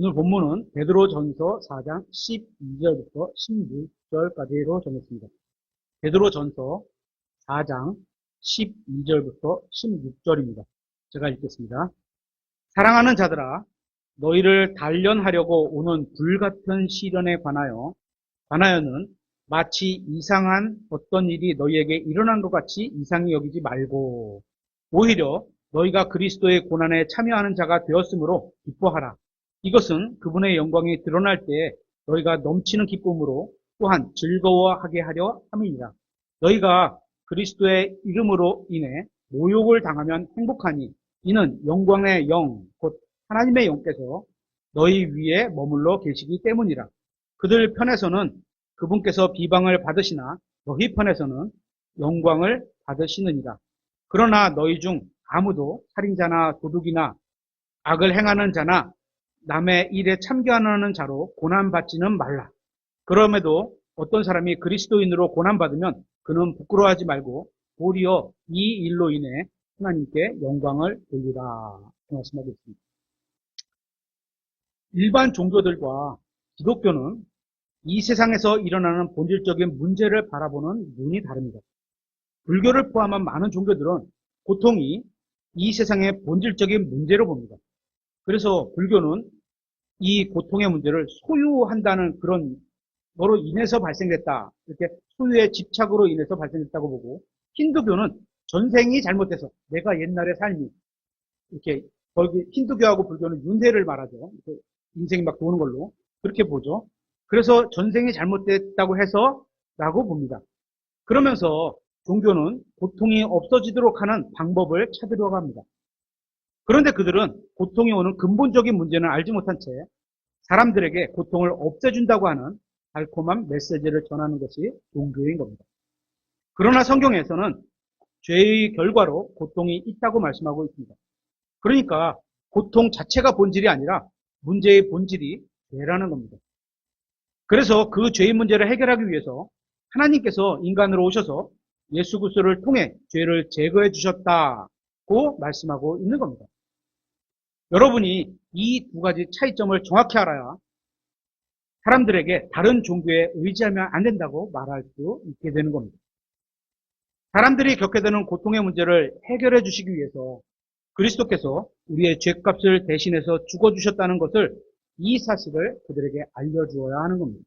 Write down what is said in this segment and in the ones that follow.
오늘 본문은 베드로전서 4장 12절부터 16절까지로 정했습니다. 베드로전서 4장 12절부터 16절입니다. 제가 읽겠습니다. 사랑하는 자들아, 너희를 단련하려고 오는 불같은 시련에 관하여는 마치 이상한 어떤 일이 너희에게 일어난 것 같이 이상히 여기지 말고 오히려 너희가 그리스도의 고난에 참여하는 자가 되었으므로 기뻐하라. 이것은 그분의 영광이 드러날 때 너희가 넘치는 기쁨으로 또한 즐거워하게 하려 함이니라. 너희가 그리스도의 이름으로 인해 모욕을 당하면 행복하니 이는 영광의 영, 곧 하나님의 영께서 너희 위에 머물러 계시기 때문이라. 그들 편에서는 그분께서 비방을 받으시나 너희 편에서는 영광을 받으시느니라. 그러나 너희 중 아무도 살인자나 도둑이나 악을 행하는 자나 남의 일에 참견하는 자로 고난받지는 말라. 그럼에도 어떤 사람이 그리스도인으로 고난받으면 그는 부끄러워하지 말고 도리어 이 일로 인해 하나님께 영광을 돌리라 말씀하고 있습니다. 일반 종교들과 기독교는 이 세상에서 일어나는 본질적인 문제를 바라보는 눈이 다릅니다. 불교를 포함한 많은 종교들은 고통이 이 세상의 본질적인 문제로 봅니다. 그래서 불교는 이 고통의 문제를 소유한다는 그런 너로 인해서 발생됐다. 이렇게 소유의 집착으로 인해서 발생됐다고 보고, 힌두교는 전생이 잘못돼서 내가 옛날의 삶이 이렇게 거기 힌두교하고 불교는 윤회를 말하죠. 인생이 막 도는 걸로 그렇게 보죠. 그래서 전생이 잘못됐다고 해서 라고 봅니다. 그러면서 종교는 고통이 없어지도록 하는 방법을 찾으려고 합니다. 그런데 그들은 고통이 오는 근본적인 문제는 알지 못한 채 사람들에게 고통을 없애준다고 하는 달콤한 메시지를 전하는 것이 종교인 겁니다. 그러나 성경에서는 죄의 결과로 고통이 있다고 말씀하고 있습니다. 그러니까 고통 자체가 본질이 아니라 문제의 본질이 죄라는 겁니다. 그래서 그 죄의 문제를 해결하기 위해서 하나님께서 인간으로 오셔서 예수 그리스도를 통해 죄를 제거해 주셨다고 말씀하고 있는 겁니다. 여러분이 이 두 가지 차이점을 정확히 알아야 사람들에게 다른 종교에 의지하면 안 된다고 말할 수 있게 되는 겁니다. 사람들이 겪게 되는 고통의 문제를 해결해 주시기 위해서 그리스도께서 우리의 죄값을 대신해서 죽어주셨다는 것을 이 사실을 그들에게 알려주어야 하는 겁니다.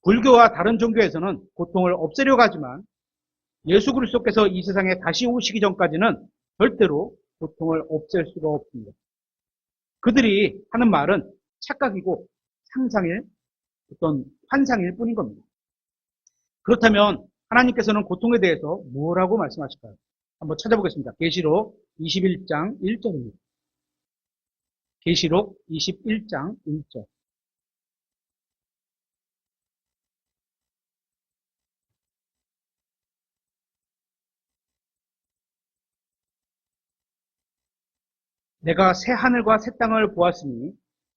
불교와 다른 종교에서는 고통을 없애려고 하지만 예수 그리스도께서 이 세상에 다시 오시기 전까지는 절대로 고통을 없앨 수가 없습니다. 그들이 하는 말은 착각이고 상상일, 어떤 환상일 뿐인 겁니다. 그렇다면 하나님께서는 고통에 대해서 뭐라고 말씀하실까요? 한번 찾아보겠습니다. 계시록 21장 1절입니다. 계시록 21장 1절. 내가 새 하늘과 새 땅을 보았으니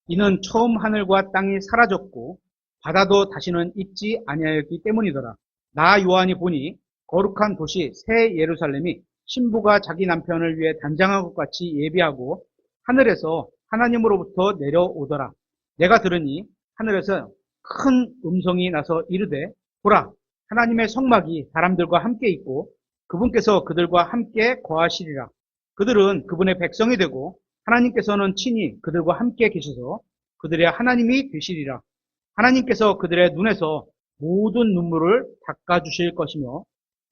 이는 처음 하늘과 땅이 사라졌고 바다도 다시는 있지 아니하였기 때문이더라. 나 요한이 보니 거룩한 도시 새 예루살렘이 신부가 자기 남편을 위해 단장한 것 같이 예비하고 하늘에서 하나님으로부터 내려오더라. 내가 들으니 하늘에서 큰 음성이 나서 이르되 보라, 하나님의 성막이 사람들과 함께 있고 그분께서 그들과 함께 거하시리라. 그들은 그분의 백성이 되고 하나님께서는 친히 그들과 함께 계셔서 그들의 하나님이 되시리라. 하나님께서 그들의 눈에서 모든 눈물을 닦아주실 것이며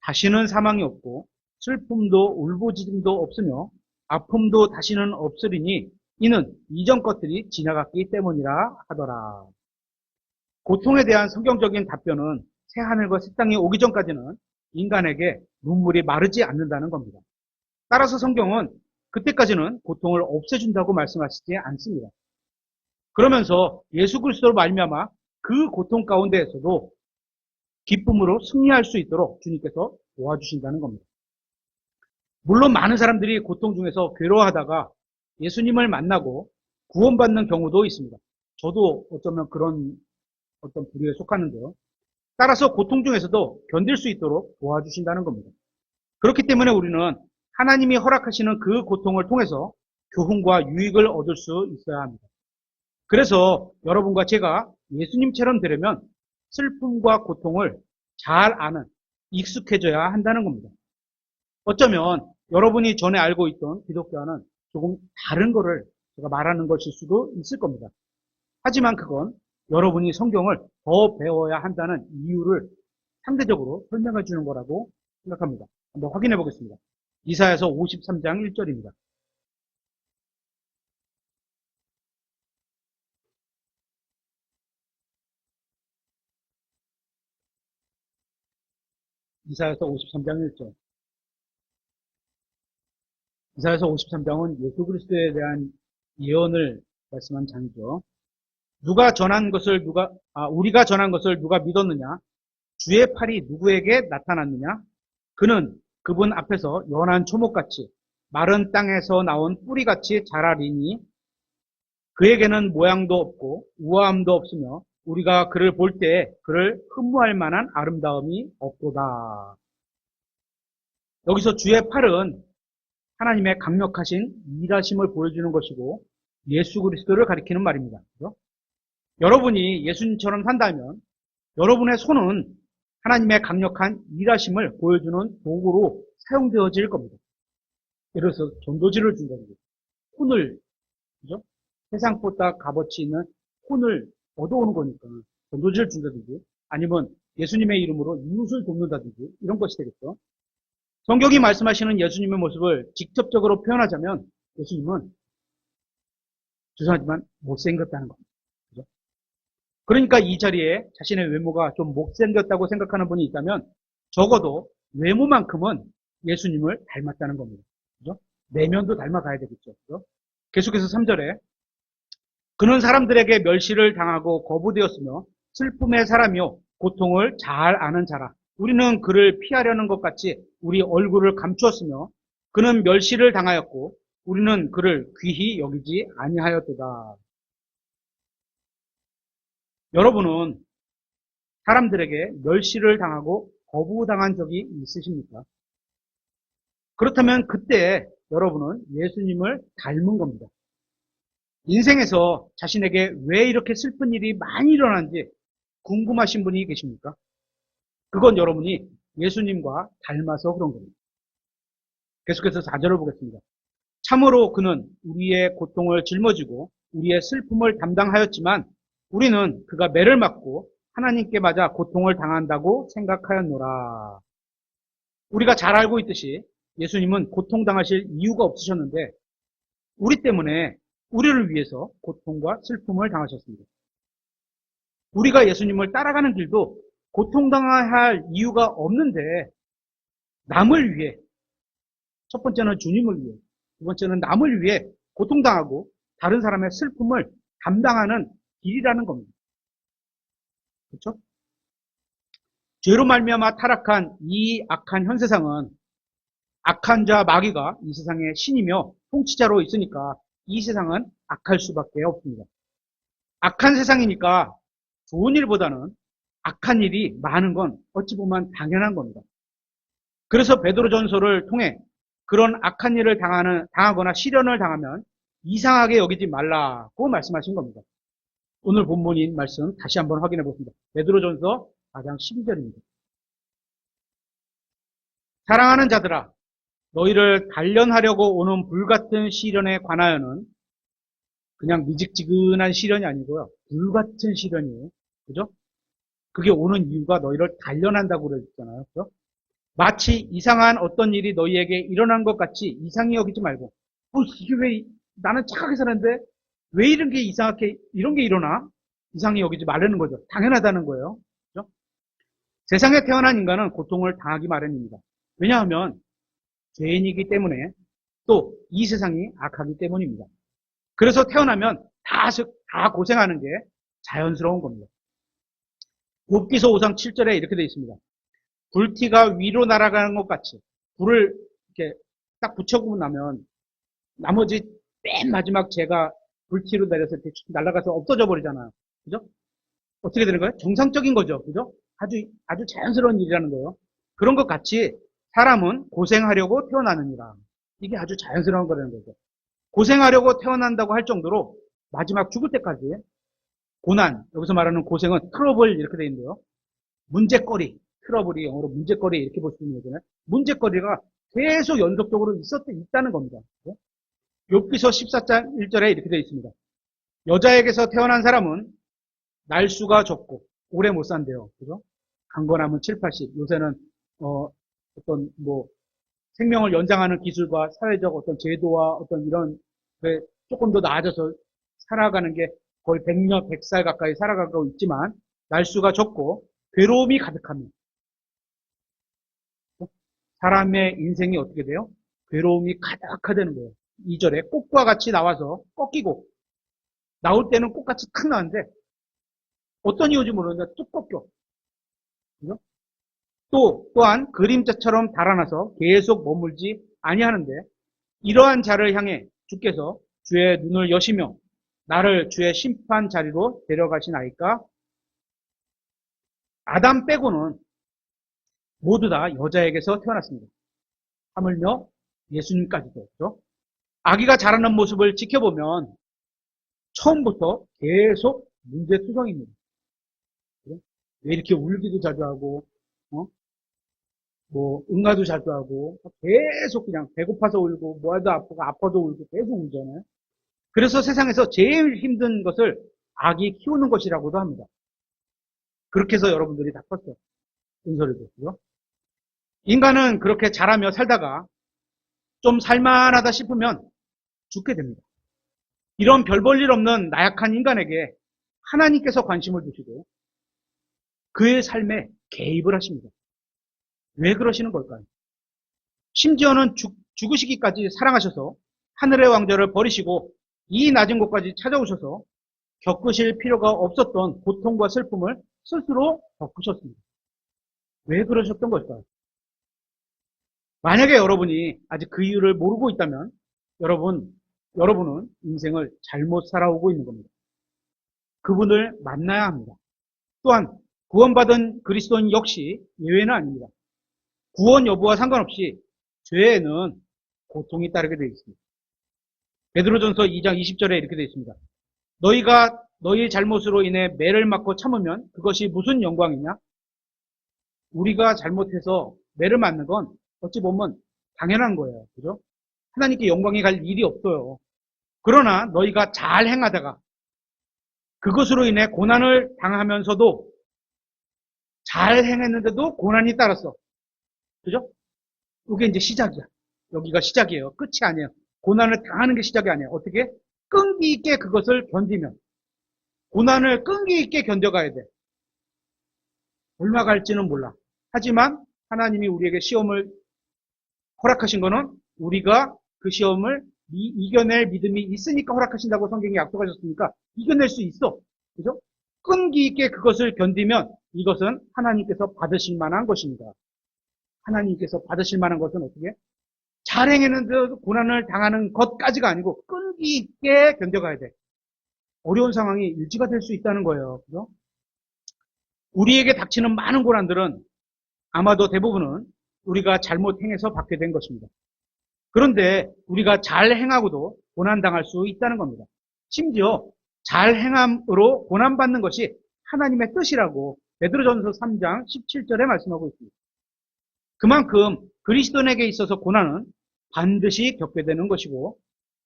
다시는 사망이 없고 슬픔도 울부짖음도 없으며 아픔도 다시는 없으리니 이는 이전 것들이 지나갔기 때문이라 하더라. 고통에 대한 성경적인 답변은 새 하늘과 새 땅이 오기 전까지는 인간에게 눈물이 마르지 않는다는 겁니다. 따라서 성경은 그때까지는 고통을 없애준다고 말씀하시지 않습니다. 그러면서 예수 그리스도로 말미암아 그 고통 가운데에서도 기쁨으로 승리할 수 있도록 주님께서 도와주신다는 겁니다. 물론 많은 사람들이 고통 중에서 괴로워하다가 예수님을 만나고 구원받는 경우도 있습니다. 저도 어쩌면 그런 어떤 부류에 속하는데요. 따라서 고통 중에서도 견딜 수 있도록 도와주신다는 겁니다. 그렇기 때문에 우리는 하나님이 허락하시는 그 고통을 통해서 교훈과 유익을 얻을 수 있어야 합니다. 그래서 여러분과 제가 예수님처럼 되려면 슬픔과 고통을 잘 아는, 익숙해져야 한다는 겁니다. 어쩌면 여러분이 전에 알고 있던 기독교와는 조금 다른 거를 제가 말하는 것일 수도 있을 겁니다. 하지만 그건 여러분이 성경을 더 배워야 한다는 이유를 상대적으로 설명해 주는 거라고 생각합니다. 한번 확인해 보겠습니다. 이사야서 53장 1절입니다. 이사야서 53장 1절. 이사야서 53장은 예수 그리스도에 대한 예언을 말씀한 장이죠. 우리가 전한 것을 누가 믿었느냐? 주의 팔이 누구에게 나타났느냐? 그분 앞에서 연한 초목같이 마른 땅에서 나온 뿌리같이 자라리니 그에게는 모양도 없고 우아함도 없으며 우리가 그를 볼 때 그를 흠모할 만한 아름다움이 없도다. 여기서 주의 팔은 하나님의 강력하신 일하심을 보여주는 것이고 예수 그리스도를 가리키는 말입니다. 그렇죠? 여러분이 예수님처럼 산다면 여러분의 손은 하나님의 강력한 일하심을 보여주는 도구로 사용되어질 겁니다. 예를 들어서 전도지를 준다든지 혼을, 그죠? 세상보다 값어치 있는 혼을 얻어오는 거니까 전도지를 준다든지 아니면 예수님의 이름으로 이웃을 돕는다든지 이런 것이 되겠죠. 성경이 말씀하시는 예수님의 모습을 직접적으로 표현하자면 예수님은 죄송하지만 못생겼다는 겁니다. 그죠? 그러니까 이 자리에 자신의 외모가 좀 못생겼다고 생각하는 분이 있다면 적어도 외모만큼은 예수님을 닮았다는 겁니다. 그죠? 내면도 닮아가야 되겠죠. 그죠? 계속해서 3절에 그는 사람들에게 멸시를 당하고 거부되었으며 슬픔의 사람이요 고통을 잘 아는 자라. 우리는 그를 피하려는 것 같이 우리 얼굴을 감추었으며 그는 멸시를 당하였고 우리는 그를 귀히 여기지 아니하였도다. 여러분은 사람들에게 멸시를 당하고 거부당한 적이 있으십니까? 그렇다면 그때 여러분은 예수님을 닮은 겁니다. 인생에서 자신에게 왜 이렇게 슬픈 일이 많이 일어나는지 궁금하신 분이 계십니까? 그건 여러분이 예수님과 닮아서 그런 겁니다. 계속해서 4절을 보겠습니다. 참으로 그는 우리의 고통을 짊어지고 우리의 슬픔을 담당하였지만 우리는 그가 매를 맞고 하나님께 맞아 고통을 당한다고 생각하였노라. 우리가 잘 알고 있듯이 예수님은 고통당하실 이유가 없으셨는데 우리 때문에 우리를 위해서 고통과 슬픔을 당하셨습니다. 우리가 예수님을 따라가는 길도 고통당해야 할 이유가 없는데 남을 위해, 첫 번째는 주님을 위해, 두 번째는 남을 위해 고통당하고 다른 사람의 슬픔을 감당하는 길이라는 겁니다. 그렇죠? 죄로 말미암아 타락한 이 악한 현 세상은 악한 자 마귀가 이 세상의 신이며 통치자로 있으니까 이 세상은 악할 수밖에 없습니다. 악한 세상이니까 좋은 일보다는 악한 일이 많은 건 어찌 보면 당연한 겁니다. 그래서 베드로전서를 통해 그런 악한 일을 당하거나 시련을 당하면 이상하게 여기지 말라고 말씀하신 겁니다. 오늘 본문인 말씀 다시 한번 확인해 보겠습니다. 베드로전서 4장 12절입니다. 사랑하는 자들아, 너희를 단련하려고 오는 불같은 시련에 관하여는 그냥 미직지근한 시련이 아니고요. 불같은 시련이에요. 그죠? 그게 오는 이유가 너희를 단련한다고 그랬잖아요. 그죠? 마치 이상한 어떤 일이 너희에게 일어난 것 같이 이상히 여기지 말고, 이게 왜, 나는 착하게 살았는데, 왜 이런 게 이런 게 일어나? 이상히 여기지 말라는 거죠. 당연하다는 거예요. 그죠? 세상에 태어난 인간은 고통을 당하기 마련입니다. 왜냐하면, 죄인이기 때문에, 또 이 세상이 악하기 때문입니다. 그래서 태어나면 다 고생하는 게 자연스러운 겁니다. 욥기서 5장 7절에 이렇게 되어 있습니다. 불티가 위로 날아가는 것 같이 불을 이렇게 딱 붙여보고 나면 나머지 맨 마지막 재가 불티로 내려서 이렇게 날아가서 없어져 버리잖아요. 그죠? 어떻게 되는 거예요? 정상적인 거죠. 그죠? 아주 자연스러운 일이라는 거예요. 그런 것 같이 사람은 고생하려고 태어나느니라. 이게 아주 자연스러운 거라는 거죠. 고생하려고 태어난다고 할 정도로 마지막 죽을 때까지 고난, 여기서 말하는 고생은 트러블 이렇게 되어 있는데요. 문제거리, 트러블이 영어로 문제거리 이렇게 볼 수 있는 거잖아요. 문제거리가 계속 연속적으로 있다는 겁니다. 욥기서 14장 1절에 이렇게 되어 있습니다. 여자에게서 태어난 사람은 날수가 적고 오래 못 산대요. 그죠? 강건하면 7, 80. 요새는 어떤 뭐 생명을 연장하는 기술과 사회적 어떤 제도와 어떤 이런 조금 더 나아져서 살아가는 게 거의 100년, 100살 가까이 살아가고 있지만 날수가 적고 괴로움이 가득합니다. 사람의 인생이 어떻게 돼요? 괴로움이 가득하다는 거예요. 2절에 꽃과 같이 나와서 꺾이고 나올 때는 꽃같이 탁 나왔는데 어떤 이유인지 모르는데 뚝 꺾여. 그죠? 또한 그림자처럼 달아나서 계속 머물지 아니하는데 이러한 자를 향해 주께서 주의 눈을 여시며 나를 주의 심판 자리로 데려가시나이까? 아담 빼고는 모두 다 여자에게서 태어났습니다. 하물며 예수님까지도. 그렇죠? 아기가 자라는 모습을 지켜보면 처음부터 계속 문제투성입니다. 왜 이렇게 울기도 자주 하고, 응가도 자주 하고, 계속 그냥 배고파서 울고, 뭐해도 아프고, 아파도 울고, 계속 울잖아요. 그래서 세상에서 제일 힘든 것을 아기 키우는 것이라고도 합니다. 그렇게 해서 여러분들이 다 컸어요. 은솔이도. 그죠? 인간은 그렇게 자라며 살다가 좀 살만하다 싶으면 죽게 됩니다. 이런 별 볼 일 없는 나약한 인간에게 하나님께서 관심을 두시고 그의 삶에 개입을 하십니다. 왜 그러시는 걸까요? 심지어는 죽으시기까지 사랑하셔서 하늘의 왕좌를 버리시고 이 낮은 곳까지 찾아오셔서 겪으실 필요가 없었던 고통과 슬픔을 스스로 겪으셨습니다. 왜 그러셨던 걸까요? 만약에 여러분이 아직 그 이유를 모르고 있다면 여러분은 인생을 잘못 살아오고 있는 겁니다. 그분을 만나야 합니다. 또한 구원받은 그리스도인 역시 예외는 아닙니다. 구원 여부와 상관없이 죄에는 고통이 따르게 되어 있습니다. 베드로전서 2장 20절에 이렇게 되어 있습니다. 너희가 너희 잘못으로 인해 매를 맞고 참으면 그것이 무슨 영광이냐? 우리가 잘못해서 매를 맞는 건 어찌 보면 당연한 거예요. 그죠? 하나님께 영광이 갈 일이 없어요. 그러나 너희가 잘 행하다가 그것으로 인해 고난을 당하면서도 잘 행했는데도 고난이 따랐어. 그죠? 이게 이제 시작이야. 여기가 시작이에요. 끝이 아니에요. 고난을 당하는 게 시작이 아니에요. 어떻게? 끈기 있게 그것을 견디면. 고난을 끈기 있게 견뎌가야 돼. 얼마 갈지는 몰라. 하지만 하나님이 우리에게 시험을 허락하신 거는 우리가 그 시험을 이겨낼 믿음이 있으니까 허락하신다고 성경이 약속하셨으니까 이겨낼 수 있어. 그죠? 끈기 있게 그것을 견디면 이것은 하나님께서 받으실 만한 것입니다. 하나님께서 받으실 만한 것은 어떻게? 잘 행했는데도 고난을 당하는 것까지가 아니고 끈기 있게 견뎌가야 돼. 어려운 상황이 유지가 될 수 있다는 거예요. 그죠? 우리에게 닥치는 많은 고난들은 아마도 대부분은 우리가 잘못 행해서 받게 된 것입니다. 그런데 우리가 잘 행하고도 고난당할 수 있다는 겁니다. 심지어 잘 행함으로 고난받는 것이 하나님의 뜻이라고 베드로전서 3장 17절에 말씀하고 있습니다. 그만큼 그리스도인에게 있어서 고난은 반드시 겪게 되는 것이고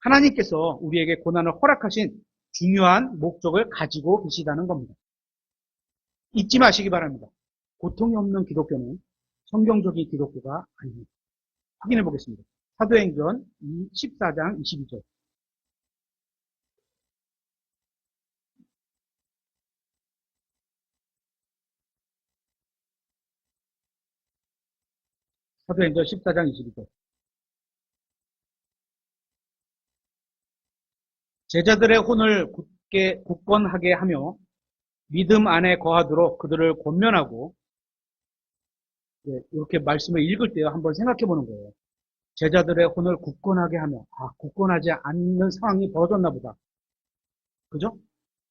하나님께서 우리에게 고난을 허락하신 중요한 목적을 가지고 계시다는 겁니다. 잊지 마시기 바랍니다. 고통이 없는 기독교는 성경적인 기독교가 아닙니다. 확인해 보겠습니다. 사도행전 14장 22절. 사도행전 14장 22절. 제자들의 혼을 굳건하게 하며 믿음 안에 거하도록 그들을 권면하고, 이렇게 말씀을 읽을 때 한번 생각해 보는 거예요. 제자들의 혼을 굳건하게 하며, 굳건하지 않는 상황이 벌어졌나 보다. 그죠?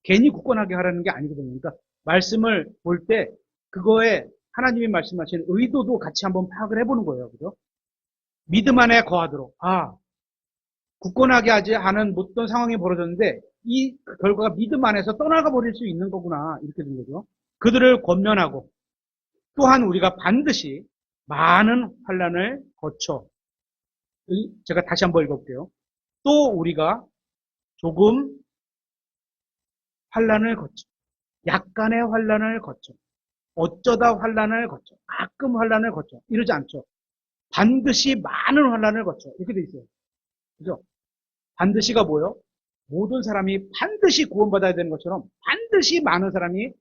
괜히 굳건하게 하라는 게 아니거든요. 그러니까 말씀을 볼 때 그거에 하나님이 말씀하신 의도도 같이 한번 파악을 해보는 거예요. 그죠? 믿음 안에 거하도록. 굳건하게 하지 않은 어떤 상황이 벌어졌는데 이 결과가 믿음 안에서 떠나가 버릴 수 있는 거구나. 이렇게 된 거죠. 그들을 권면하고 또한 우리가 반드시 많은 환난을 거쳐 제가 다시 한번 읽어볼게요. 또 우리가 조금 환난을 거쳐 약간의 환난을 거쳐 어쩌다 환난을 거쳐 가끔 환난을 거쳐 이러지 않죠. 반드시 많은 환난을 거쳐 이렇게 돼 있어요. 그죠? 반드시가 뭐예요? 모든 사람이 반드시 구원받아야 되는 것처럼 반드시 많은 사람이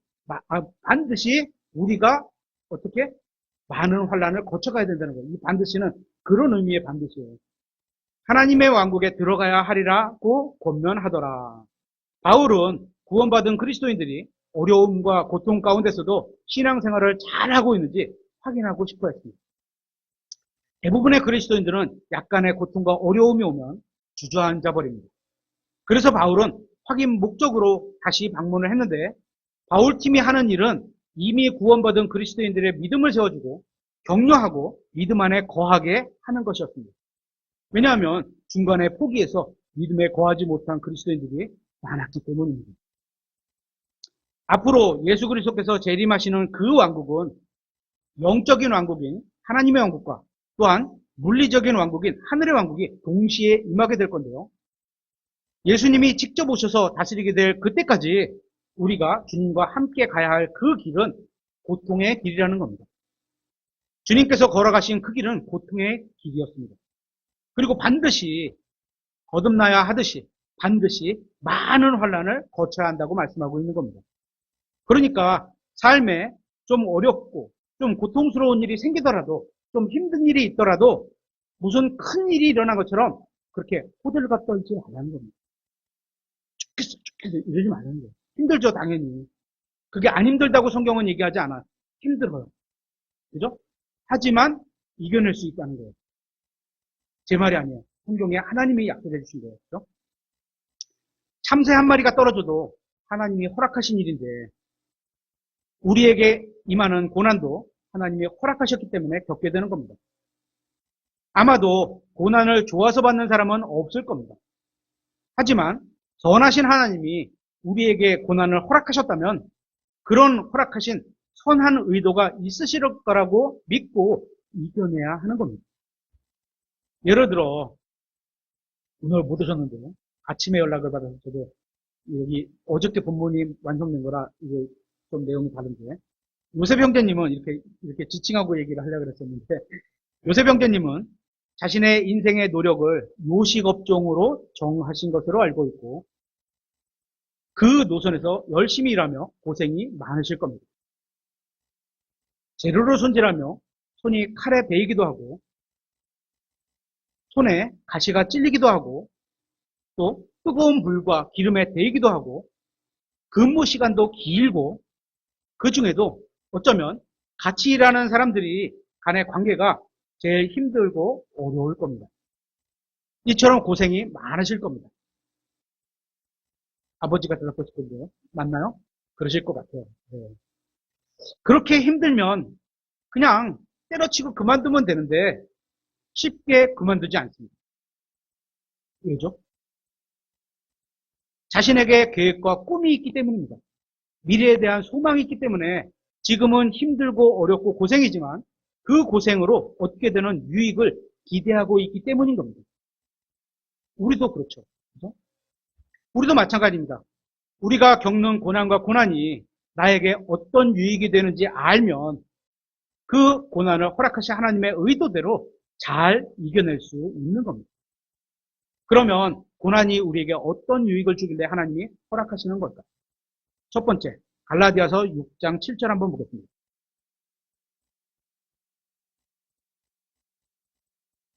반드시 우리가 어떻게 많은 환난을 거쳐가야 된다는 거예요. 이 반드시는 그런 의미의 반드시예요. 하나님의 왕국에 들어가야 하리라고 권면하더라. 바울은 구원받은 그리스도인들이 어려움과 고통 가운데서도 신앙생활을 잘하고 있는지 확인하고 싶어 했습니다. 대부분의 그리스도인들은 약간의 고통과 어려움이 오면 주저앉아 버립니다. 그래서 바울은 확인 목적으로 다시 방문을 했는데 바울팀이 하는 일은 이미 구원받은 그리스도인들의 믿음을 세워주고 격려하고 믿음 안에 거하게 하는 것이었습니다. 왜냐하면 중간에 포기해서 믿음에 거하지 못한 그리스도인들이 많았기 때문입니다. 앞으로 예수 그리스도께서 재림하시는 그 왕국은 영적인 왕국인 하나님의 왕국과 또한 물리적인 왕국인 하늘의 왕국이 동시에 임하게 될 건데요. 예수님이 직접 오셔서 다스리게 될 그때까지 우리가 주님과 함께 가야 할 그 길은 고통의 길이라는 겁니다. 주님께서 걸어가신 그 길은 고통의 길이었습니다. 그리고 반드시 거듭나야 하듯이 반드시 많은 환난을 거쳐야 한다고 말씀하고 있는 겁니다. 그러니까 삶에 좀 어렵고 좀 고통스러운 일이 생기더라도 좀 힘든 일이 있더라도 무슨 큰 일이 일어난 것처럼 그렇게 호들갑 떨지 말라는 겁니다. 죽겠어 이러지 말라는 거예요. 힘들죠 당연히. 그게 안 힘들다고 성경은 얘기하지 않아요. 힘들어요. 그죠? 하지만 이겨낼 수 있다는 거예요. 제 말이 아니에요. 성경에 하나님이 약속해 주신 거예요. 그죠? 참새 한 마리가 떨어져도 하나님이 허락하신 일인데 우리에게 임하는 고난도 하나님이 허락하셨기 때문에 겪게 되는 겁니다. 아마도 고난을 좋아서 받는 사람은 없을 겁니다. 하지만 선하신 하나님이 우리에게 고난을 허락하셨다면 그런 허락하신 선한 의도가 있으실 거라고 믿고 이겨내야 하는 겁니다. 예를 들어 오늘 못 오셨는데 아침에 연락을 받아서 저도 여기 어저께 본문이 완성된 거라 이게 좀 내용이 다른데 요셉 형제님은 이렇게 지칭하고 얘기를 하려고 그랬었는데 요셉 형제님은 자신의 인생의 노력을 요식업종으로 정하신 것으로 알고 있고 그 노선에서 열심히 일하며 고생이 많으실 겁니다. 재료로 손질하며 손이 칼에 베이기도 하고 손에 가시가 찔리기도 하고 또 뜨거운 불과 기름에 데이기도 하고 근무 시간도 길고 그 중에도 어쩌면 같이 일하는 사람들이 간의 관계가 제일 힘들고 어려울 겁니다. 이처럼 고생이 많으실 겁니다. 아버지가 대답하실 건데요. 맞나요? 그러실 것 같아요. 네. 그렇게 힘들면 그냥 때려치고 그만두면 되는데 쉽게 그만두지 않습니다. 왜죠? 자신에게 계획과 꿈이 있기 때문입니다. 미래에 대한 소망이 있기 때문에 지금은 힘들고 어렵고 고생이지만 그 고생으로 얻게 되는 유익을 기대하고 있기 때문인 겁니다. 우리도 그렇죠. 그렇죠? 우리도 마찬가지입니다. 우리가 겪는 고난과 고난이 나에게 어떤 유익이 되는지 알면 그 고난을 허락하신 하나님의 의도대로 잘 이겨낼 수 있는 겁니다. 그러면 고난이 우리에게 어떤 유익을 주길래 하나님이 허락하시는 걸까? 첫 번째, 갈라디아서 6장 7절 한번 보겠습니다.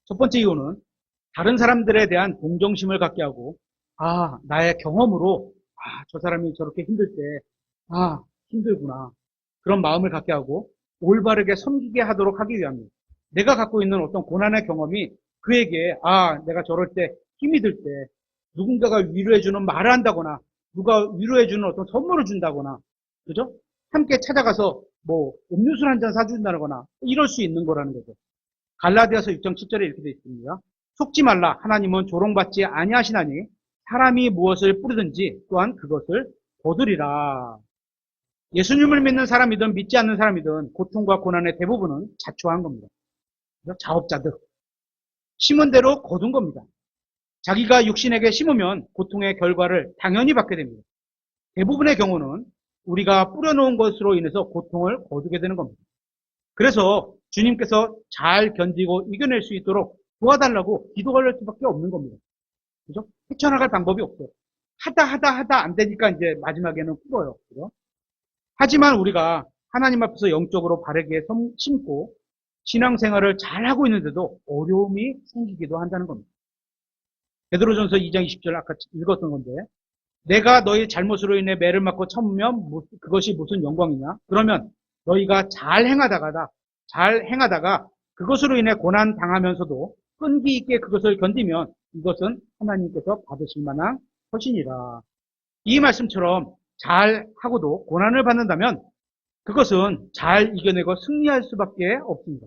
첫 번째 이유는 다른 사람들에 대한 동정심을 갖게 하고 나의 경험으로 저 사람이 저렇게 힘들 때 힘들구나 그런 마음을 갖게 하고 올바르게 섬기게 하도록 하기 위함입니다. 내가 갖고 있는 어떤 고난의 경험이 그에게 내가 저럴 때 힘이 들 때 누군가가 위로해주는 말을 한다거나 누가 위로해주는 어떤 선물을 준다거나 그죠? 함께 찾아가서 뭐 음료수 한 잔 사준다거나 이럴 수 있는 거라는 거죠. 갈라디아서 6장 7절에 이렇게 되어 있습니다. 속지 말라 하나님은 조롱받지 아니하시나니 사람이 무엇을 뿌리든지 또한 그것을 거두리라. 예수님을 믿는 사람이든 믿지 않는 사람이든 고통과 고난의 대부분은 자초한 겁니다. 자업자득. 심은 대로 거둔 겁니다. 자기가 육신에게 심으면 고통의 결과를 당연히 받게 됩니다. 대부분의 경우는 우리가 뿌려놓은 것으로 인해서 고통을 거두게 되는 겁니다. 그래서 주님께서 잘 견디고 이겨낼 수 있도록 도와달라고 기도할 수밖에 없는 겁니다. 그죠? 헤쳐나갈 방법이 없어요. 하다 안 되니까 이제 마지막에는 풀어요. 그죠? 하지만 우리가 하나님 앞에서 영적으로 바르게 심고 신앙생활을 잘하고 있는데도 어려움이 생기기도 한다는 겁니다. 베드로전서 2장 20절 아까 읽었던 건데, 내가 너희 잘못으로 인해 매를 맞고 참으면 그것이 무슨 영광이냐? 그러면 너희가 잘 행하다가 그것으로 인해 고난 당하면서도 끈기 있게 그것을 견디면 이것은 하나님께서 받으실 만한 것이니라. 이 말씀처럼 잘 하고도 고난을 받는다면 그것은 잘 이겨내고 승리할 수밖에 없습니다.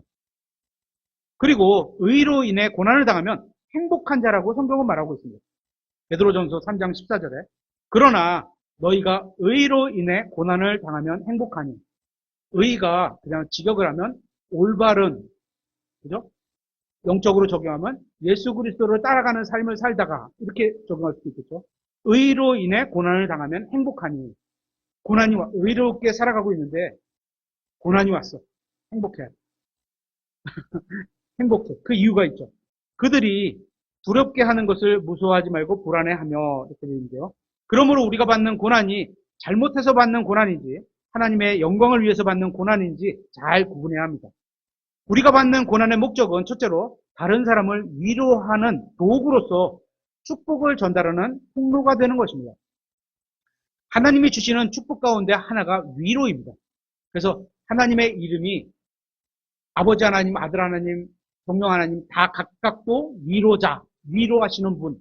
그리고 의로 인해 고난을 당하면 행복한 자라고 성경은 말하고 있습니다. 베드로전서 3장 14절에 그러나 너희가 의로 인해 고난을 당하면 행복하니, 의가 그냥 직역을 하면 올바른, 그죠? 영적으로 적용하면 예수 그리스도를 따라가는 삶을 살다가 이렇게 적용할 수 있겠죠. 의로 인해 고난을 당하면 행복하니, 고난이 의롭게 살아가고 있는데 고난이 왔어. 행복해. 행복해. 그 이유가 있죠. 그들이 두렵게 하는 것을 무서워하지 말고 불안해하며 이렇게 되는데요. 그러므로 우리가 받는 고난이 잘못해서 받는 고난인지 하나님의 영광을 위해서 받는 고난인지 잘 구분해야 합니다. 우리가 받는 고난의 목적은 첫째로 다른 사람을 위로하는 도구로서 축복을 전달하는 통로가 되는 것입니다. 하나님이 주시는 축복 가운데 하나가 위로입니다. 그래서 하나님의 이름이 아버지 하나님, 아들 하나님, 성령 하나님 다 각각도 위로자, 위로하시는 분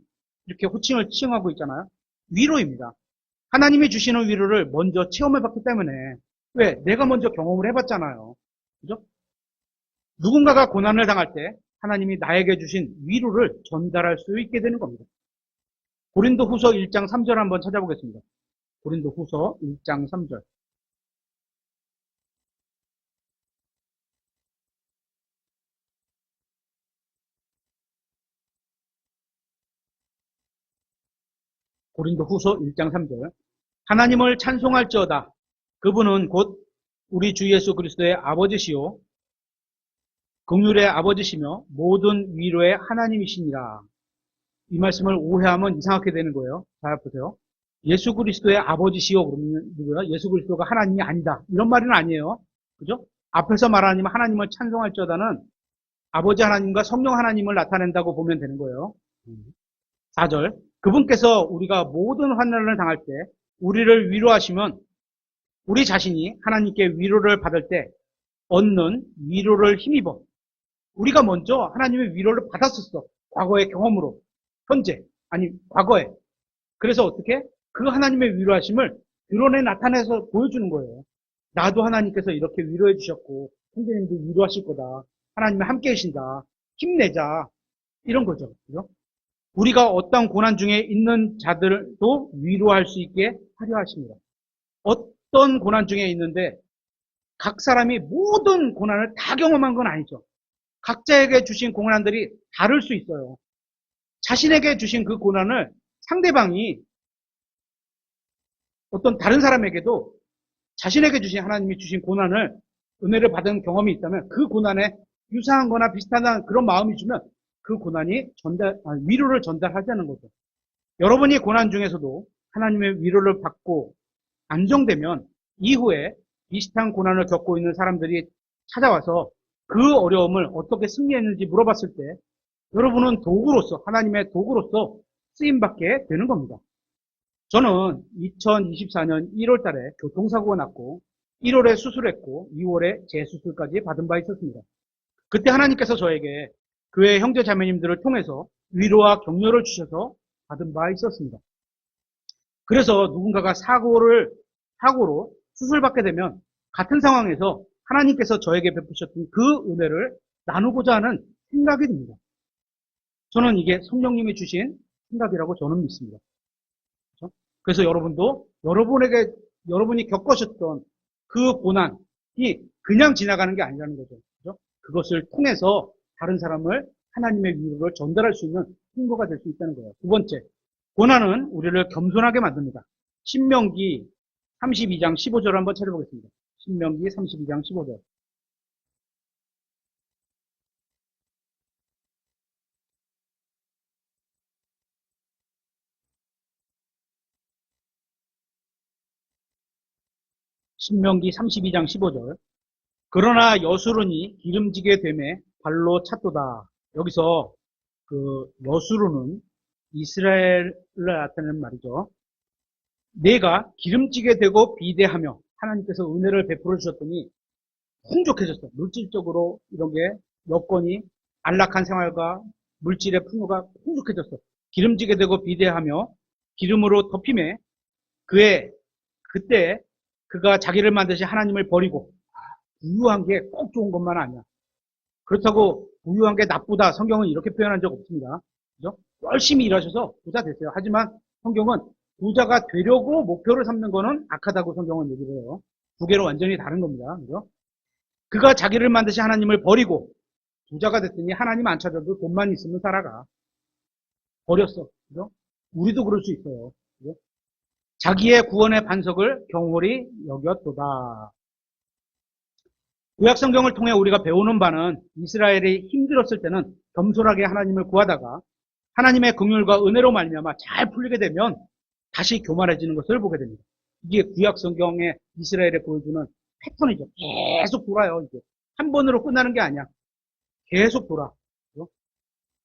이렇게 호칭을 칭하고 있잖아요. 위로입니다. 하나님이 주시는 위로를 먼저 체험해봤기 때문에 왜? 내가 먼저 경험을 해봤잖아요. 그죠? 누군가가 고난을 당할 때 하나님이 나에게 주신 위로를 전달할 수 있게 되는 겁니다. 고린도후서 1장 3절 한번 찾아보겠습니다. 고린도후서 1장 3절. 고린도후서 1장 3절. 하나님을 찬송할지어다. 그분은 곧 우리 주 예수 그리스도의 아버지시요 긍휼의 아버지시며 모든 위로의 하나님이시니라. 이 말씀을 오해하면 이상하게 되는 거예요. 잘 보세요. 예수 그리스도의 아버지시요 그러면 누구야? 예수 그리스도가 하나님이 아니다. 이런 말은 아니에요. 그죠? 앞에서 말하는 하나님을 찬송할지어다는 아버지 하나님과 성령 하나님을 나타낸다고 보면 되는 거예요. 4절. 그분께서 우리가 모든 환난을 당할 때 우리를 위로하시면 우리 자신이 하나님께 위로를 받을 때 얻는 위로를 힘입어. 우리가 먼저 하나님의 위로를 받았었어. 과거의 경험으로. 현재. 아니, 과거에. 그래서 어떻게? 그 하나님의 위로하심을 드러내 나타내서 보여주는 거예요. 나도 하나님께서 이렇게 위로해 주셨고, 형제님도 위로하실 거다. 하나님이 함께 계신다. 힘내자. 이런 거죠. 그죠? 우리가 어떤 고난 중에 있는 자들도 위로할 수 있게 하려 하십니다. 어떤 고난 중에 있는데 각 사람이 모든 고난을 다 경험한 건 아니죠. 각자에게 주신 고난들이 다를 수 있어요. 자신에게 주신 그 고난을 상대방이 어떤 다른 사람에게도 자신에게 주신 하나님이 주신 고난을 은혜를 받은 경험이 있다면 그 고난에 유사한 거나 비슷한 그런 마음이 주면 그 고난이 위로를 전달하자는 거죠. 여러분이 고난 중에서도 하나님의 위로를 받고 안정되면 이후에 비슷한 고난을 겪고 있는 사람들이 찾아와서 그 어려움을 어떻게 승리했는지 물어봤을 때 여러분은 도구로서, 하나님의 도구로서 쓰임받게 되는 겁니다. 저는 2024년 1월 달에 교통사고가 났고 1월에 수술했고 2월에 재수술까지 받은 바 있었습니다. 그때 하나님께서 저에게 교회 형제 자매님들을 통해서 위로와 격려를 주셔서 받은 바 있었습니다. 그래서 누군가가 사고로 수술받게 되면 같은 상황에서 하나님께서 저에게 베푸셨던 그 은혜를 나누고자 하는 생각이 듭니다. 저는 이게 성령님이 주신 생각이라고 저는 믿습니다. 그래서 여러분도 여러분이 겪으셨던 그 고난이 그냥 지나가는 게 아니라는 거죠. 그죠? 그것을 통해서 다른 사람을 하나님의 위로를 전달할 수 있는 통로가 될 수 있다는 거예요. 두 번째, 고난은 우리를 겸손하게 만듭니다. 신명기 32장 15절 한번 찾아보겠습니다. 신명기 32장 15절. 신명기 32장 15절. 그러나 여수론이 기름지게 되매 발로 찼도다. 여기서 그 여수론은 이스라엘을 나타내는 말이죠. 내가 기름지게 되고 비대하며 하나님께서 은혜를 베풀어 주셨더니 풍족해졌어. 물질적으로 이런 게 여건이 안락한 생활과 물질의 풍요가 풍족해졌어. 기름지게 되고 비대하며 기름으로 덮임에 그때 그가 자기를 만드신 하나님을 버리고 부유한 게 꼭 좋은 것만 아니야. 그렇다고 부유한 게 나쁘다. 성경은 이렇게 표현한 적 없습니다. 그죠? 열심히 일하셔서 부자 됐어요. 하지만 성경은 부자가 되려고 목표를 삼는 거는 악하다고 성경은 얘기를 해요. 두 개로 완전히 다른 겁니다. 그죠? 그가 자기를 만드신 하나님을 버리고 부자가 됐더니 하나님 안 찾아도 돈만 있으면 살아가. 버렸어. 그죠? 우리도 그럴 수 있어요. 그죠? 자기의 구원의 반석을 경홀히 여겼도다. 구약 성경을 통해 우리가 배우는 바는 이스라엘이 힘들었을 때는 겸손하게 하나님을 구하다가 하나님의 긍휼과 은혜로 말미암아 잘 풀리게 되면 다시 교만해지는 것을 보게 됩니다. 이게 구약 성경의 이스라엘에 보여주는 패턴이죠. 계속 돌아요. 이게 한 번으로 끝나는 게 아니야. 계속 돌아.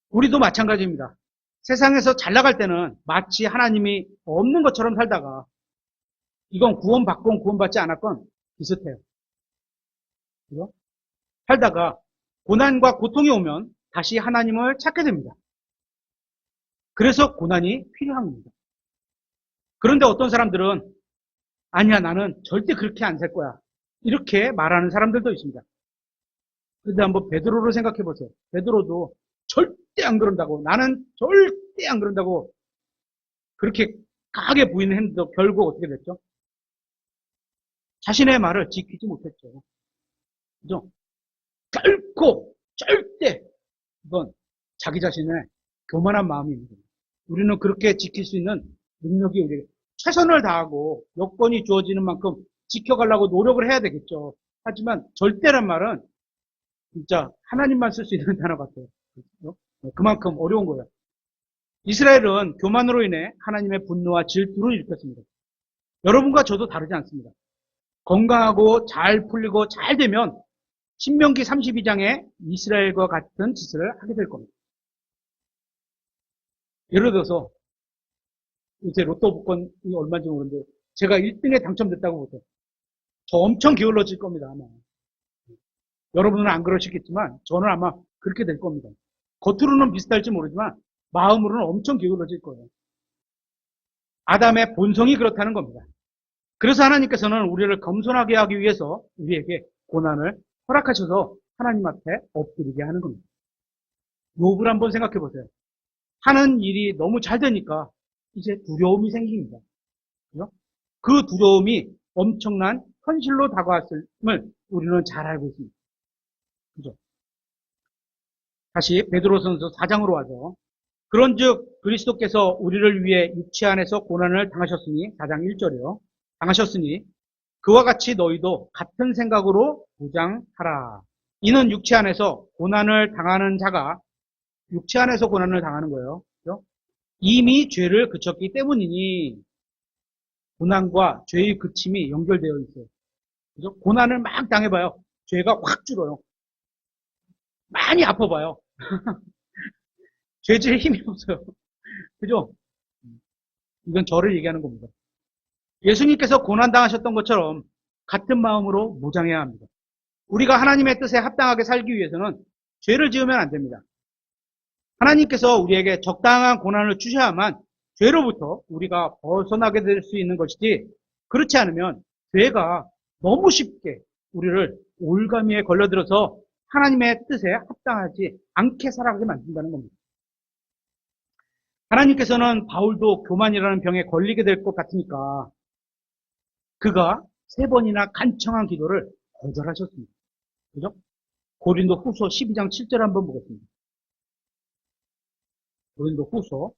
우리도 마찬가지입니다. 세상에서 잘 나갈 때는 마치 하나님이 없는 것처럼 살다가 이건 구원받건 구원받지 않았건 비슷해요. 그죠? 살다가 고난과 고통이 오면 다시 하나님을 찾게 됩니다. 그래서 고난이 필요한 겁니다. 그런데 어떤 사람들은 아니야, 나는 절대 그렇게 안 살 거야. 이렇게 말하는 사람들도 있습니다. 그런데 한번 베드로를 생각해 보세요. 베드로도 절대 안 그런다고, 나는 절대 안 그런다고 그렇게 강하게 부인했는데 결국 어떻게 됐죠? 자신의 말을 지키지 못했죠. 그죠? 결코 절대 이건 자기 자신의 교만한 마음입니다. 우리는 그렇게 지킬 수 있는 능력이 우리에게 최선을 다하고 여건이 주어지는 만큼 지켜가려고 노력을 해야 되겠죠. 하지만 절대란 말은 진짜 하나님만 쓸 수 있는 단어 같아요. 그만큼 어려운 거예요. 이스라엘은 교만으로 인해 하나님의 분노와 질투를 일으켰습니다. 여러분과 저도 다르지 않습니다. 건강하고 잘 풀리고 잘 되면 신명기 32장에 이스라엘과 같은 짓을 하게 될 겁니다. 예를 들어서 요새 로또 복권이 얼마인지 모르는데 제가 1등에 당첨됐다고 보세요. 저 엄청 게을러질 겁니다. 아마. 여러분은 안 그러시겠지만 저는 아마 그렇게 될 겁니다. 겉으로는 비슷할지 모르지만 마음으로는 엄청 게을러질 거예요. 아담의 본성이 그렇다는 겁니다. 그래서 하나님께서는 우리를 겸손하게 하기 위해서 우리에게 고난을 허락하셔서 하나님 앞에 엎드리게 하는 겁니다. 욥을 한번 생각해 보세요. 하는 일이 너무 잘 되니까 이제 두려움이 생깁니다. 그죠? 그 두려움이 엄청난 현실로 다가왔음을 우리는 잘 알고 있습니다. 그죠? 다시 베드로전서 4장으로 와서 그런즉 그리스도께서 우리를 위해 육체 안에서 고난을 당하셨으니 4장 1절이요. 당하셨으니 그와 같이 너희도 같은 생각으로 무장하라. 이는 육체 안에서 고난을 당하는 자가 육체 안에서 고난을 당하는 거예요. 그렇죠? 이미 죄를 그쳤기 때문이니 고난과 죄의 그침이 연결되어 있어요. 그죠? 고난을 막 당해봐요. 죄가 확 줄어요. 많이 아파봐요. 죄질에 힘이 없어요. 그죠? 이건 저를 얘기하는 겁니다. 예수님께서 고난당하셨던 것처럼 같은 마음으로 무장해야 합니다. 우리가 하나님의 뜻에 합당하게 살기 위해서는 죄를 지으면 안 됩니다. 하나님께서 우리에게 적당한 고난을 주셔야만 죄로부터 우리가 벗어나게 될 수 있는 것이지 그렇지 않으면 죄가 너무 쉽게 우리를 올가미에 걸려들어서 하나님의 뜻에 합당하지 않게 살아가게 만든다는 겁니다. 하나님께서는 바울도 교만이라는 병에 걸리게 될 것 같으니까 그가 3번이나 간청한 기도를 거절하셨습니다. 그죠? 고린도 후서 12장 7절 한번 보겠습니다. 고린도 후서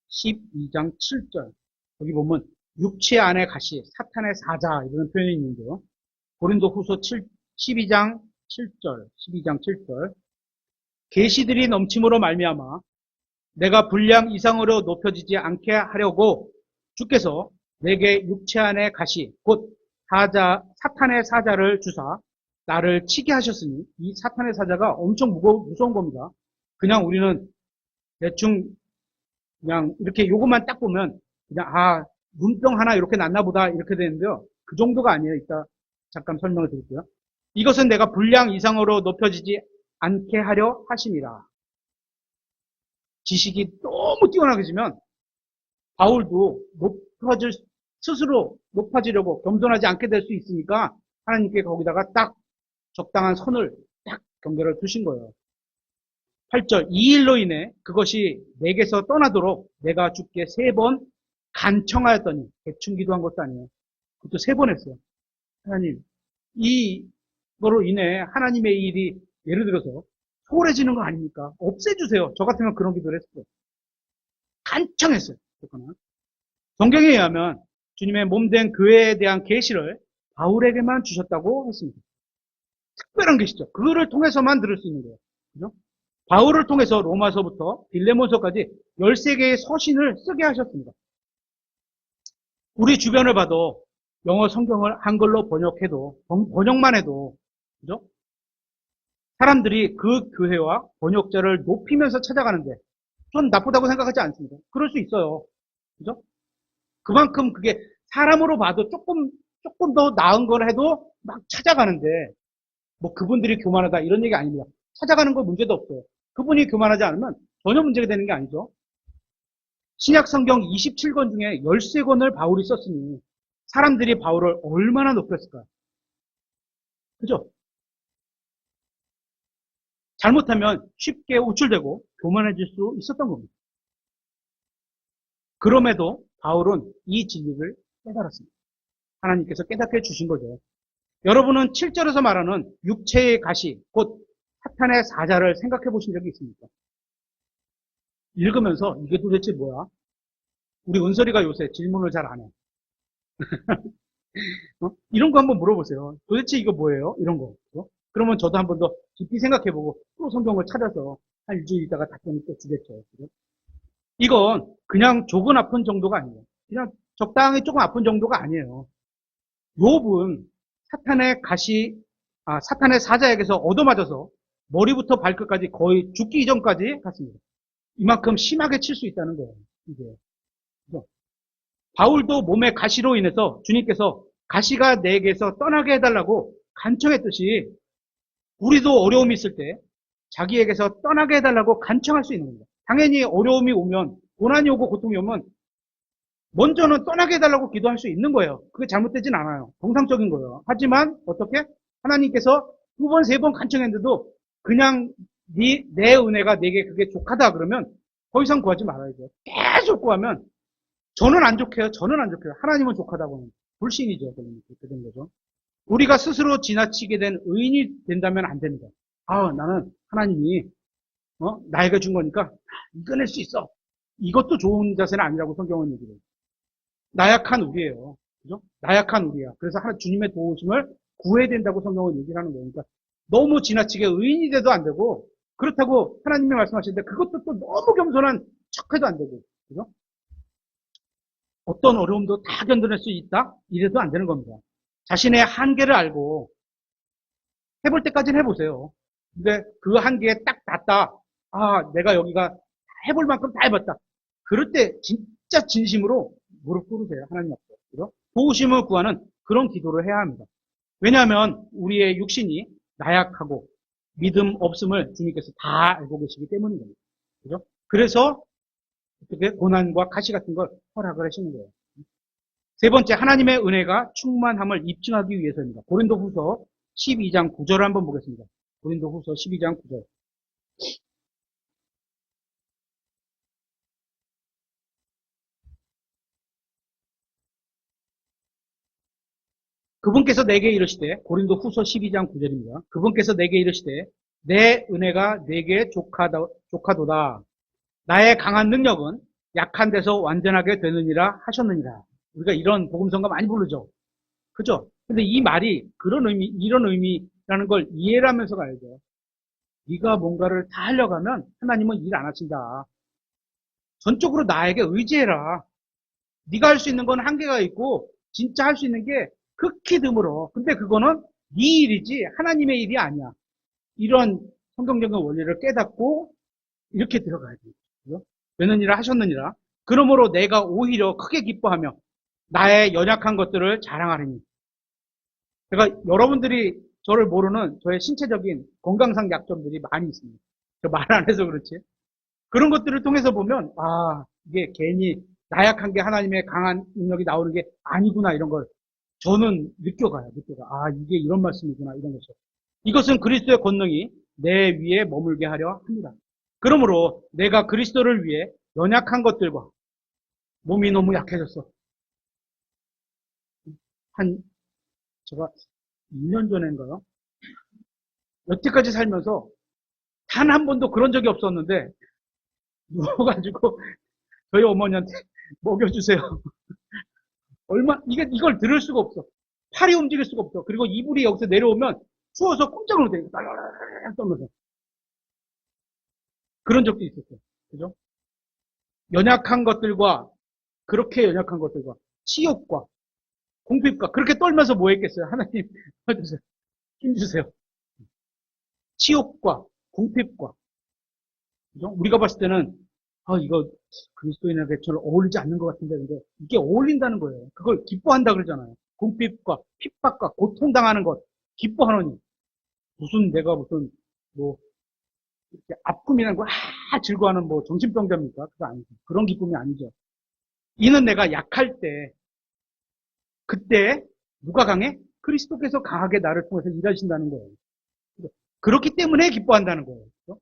12장 7절. 여기 보면 육체 안에 가시, 사탄의 사자 이런 표현이 있는데요. 고린도 후서 12장 7절, 12장 7절. 계시들이 넘침으로 말미암아 내가 분량 이상으로 높여지지 않게 하려고 주께서 내게 육체 안에 가시, 곧 사탄의 사자를 주사 나를 치게 하셨으니 이 사탄의 사자가 엄청 무서운 겁니다. 그냥 우리는 대충 그냥 이렇게 요것만 딱 보면 그냥 눈병 하나 이렇게 났나 보다 이렇게 되는데요. 그 정도가 아니에요. 이따 잠깐 설명을 드릴게요. 이것은 내가 분량 이상으로 높여지지 않게 하려 하심이라. 지식이 너무 뛰어나게 지면 바울도 스스로 높아지려고 겸손하지 않게 될 수 있으니까 하나님께 거기다가 딱 적당한 선을 딱 경계를 두신 거예요. 8절 이 일로 인해 그것이 내게서 떠나도록 내가 주께 3번 간청하였더니 대충 기도한 것도 아니에요. 그것도 3번 했어요. 하나님 이거로 인해 하나님의 일이 예를 들어서 소홀해지는 거 아닙니까? 없애주세요. 저 같으면 그런 기도를 했어요. 간청했어요. 성경에 의하면 주님의 몸된 교회에 대한 계시를 바울에게만 주셨다고 했습니다. 특별한 계시죠. 그거를 통해서만 들을 수 있는 거예요. 그죠? 바울을 통해서 로마서부터 빌레몬서까지 13개의 서신을 쓰게 하셨습니다. 우리 주변을 봐도 영어 성경을 한글로 번역해도 번역만 해도 그죠? 사람들이 그 교회와 번역자를 높이면서 찾아가는데 전 나쁘다고 생각하지 않습니다. 그럴 수 있어요. 그죠? 그만큼 그게 사람으로 봐도 조금 더 나은 걸 해도 막 찾아가는데 뭐 그분들이 교만하다 이런 얘기 아닙니다. 찾아가는 거 문제도 없어요. 그분이 교만하지 않으면 전혀 문제가 되는 게 아니죠. 신약 성경 27권 중에 13권을 바울이 썼으니 사람들이 바울을 얼마나 높였을까요? 그죠? 잘못하면 쉽게 우쭐대고 교만해질 수 있었던 겁니다. 그럼에도 바울은 이 진리를 깨달았습니다. 하나님께서 깨닫게 해주신 거죠. 여러분은 7절에서 말하는 육체의 가시, 곧 사탄의 사자를 생각해 보신 적이 있습니까? 읽으면서 이게 도대체 뭐야? 우리 은설이가 요새 질문을 잘 안 해. 이런 거 한번 물어보세요. 도대체 이거 뭐예요? 이런 거. 그러면 저도 한번 더 깊이 생각해보고 또 성경을 찾아서 한 일주일 있다가 답변을 또 주겠죠. 그죠? 이건 그냥 조금 아픈 정도가 아니에요. 그냥 적당히 조금 아픈 정도가 아니에요. 욥은 사탄의 사자에게서 얻어맞아서 머리부터 발끝까지 거의 죽기 이전까지 갔습니다. 이만큼 심하게 칠 수 있다는 거예요. 이게. 바울도 몸의 가시로 인해서 주님께서 가시가 내게서 떠나게 해달라고 간청했듯이 우리도 어려움이 있을 때 자기에게서 떠나게 해달라고 간청할 수 있는 겁니다. 당연히 어려움이 오면 고난이 오고 고통이 오면 먼저는 떠나게 해달라고 기도할 수 있는 거예요. 그게 잘못되진 않아요. 정상적인 거예요. 하지만 어떻게? 하나님께서 2번, 3번 간청했는데도 그냥 내 은혜가 내게 그게 족하다 그러면 더 이상 구하지 말아야죠. 계속 구하면 저는 안 좋게요. 저는 안 좋게요. 하나님은 족하다고는 불신이죠. 그렇게 된 거죠. 우리가 스스로 지나치게 된 의인이 된다면 안 됩니다. 나는 하나님이 나에게 준 거니까 이겨낼 수 있어. 이것도 좋은 자세는 아니라고 성경은 얘기해요. 나약한 우리예요. 그죠? 나약한 우리야. 그래서 주님의 도우심을 구해야 된다고 성경은 얘기를 하는 거니까 너무 지나치게 의인이 돼도 안 되고 그렇다고 하나님이 말씀하시는데 그것도 또 너무 겸손한 척해도 안 되고 그죠? 어떤 어려움도 다 견뎌낼 수 있다? 이래도 안 되는 겁니다. 자신의 한계를 알고 해볼 때까지는 해보세요. 근데 그 한계에 딱 닿다. 내가 여기가 해볼 만큼 다 해봤다. 그럴 때 진짜 진심으로 무릎 꿇으세요. 하나님 앞에. 그죠? 도우심을 구하는 그런 기도를 해야 합니다. 왜냐하면 우리의 육신이 나약하고 믿음 없음을 주님께서 다 알고 계시기 때문입니다. 그죠? 그래서 어떻게 고난과 가시 같은 걸 허락을 하시는 거예요. 3번째, 하나님의 은혜가 충만함을 입증하기 위해서입니다. 고린도후서 12장 9절을 한번 보겠습니다. 고린도후서 12장 9절. 그분께서 내게 이르시되, 고린도 후서 12장 9절입니다. 그분께서 내게 이르시되, 내 은혜가 내게 족하도다. 나의 강한 능력은 약한 데서 완전하게 되느니라 하셨느니라. 우리가 이런 복음성가 많이 부르죠. 그죠? 근데 이 말이 그런 의미, 이런 의미라는 걸 이해를 하면서 가야죠. 네가 뭔가를 다 하려고 하면 하나님은 일 안 하신다. 전적으로 나에게 의지해라. 네가 할 수 있는 건 한계가 있고 진짜 할 수 있는 게 극히 드물어. 근데 그거는 네 일이지 하나님의 일이 아니야. 이런 성경적인 원리를 깨닫고 이렇게 들어가야 돼요. 되느니라 하셨느니라. 그러므로 내가 오히려 크게 기뻐하며 나의 연약한 것들을 자랑하리니. 제가 여러분들이 저를 모르는 저의 신체적인 건강상 약점들이 많이 있습니다. 저 말 안 해서 그렇지. 그런 것들을 통해서 보면 이게 괜히 나약한 게 하나님의 강한 능력이 나오는 게 아니구나 이런 걸 저는 느껴가요. 이게 이런 말씀이구나 이런 것을. 이것은 그리스도의 권능이 내 위에 머물게 하려 합니다. 그러므로 내가 그리스도를 위해 연약한 것들과 몸이 너무 약해졌어. 제가 2년 전인가요? 여태까지 살면서 단 한 번도 그런 적이 없었는데 누워가지고 저희 어머니한테 먹여주세요. 이걸 들을 수가 없어. 팔이 움직일 수가 없어. 그리고 이불이 여기서 내려오면 추워서 꼼짝 못해. 딸딸딸 떨면서. 그런 적도 있었어요. 그죠? 연약한 것들과, 그렇게 연약한 것들과, 치욕과, 공핍과, 그렇게 떨면서 뭐 했겠어요? 하나님, 해주세요. 힘주세요. 치욕과, 공핍과, 그죠? 우리가 봤을 때는, 이거 그리스도인에게 저를 어울리지 않는 것 같은데, 근데 이게 어울린다는 거예요. 그걸 기뻐한다 그러잖아요. 공핍과, 핍박과, 고통당하는 것, 기뻐하노니. 내가 뭐, 이렇게 아픔이라는 거, 즐거워하는 정신병자입니까? 그거 아니죠. 그런 기쁨이 아니죠. 이는 내가 약할 때, 그때, 누가 강해? 그리스도께서 강하게 나를 통해서 일하신다는 거예요. 그렇기 때문에 기뻐한다는 거예요. 그렇죠?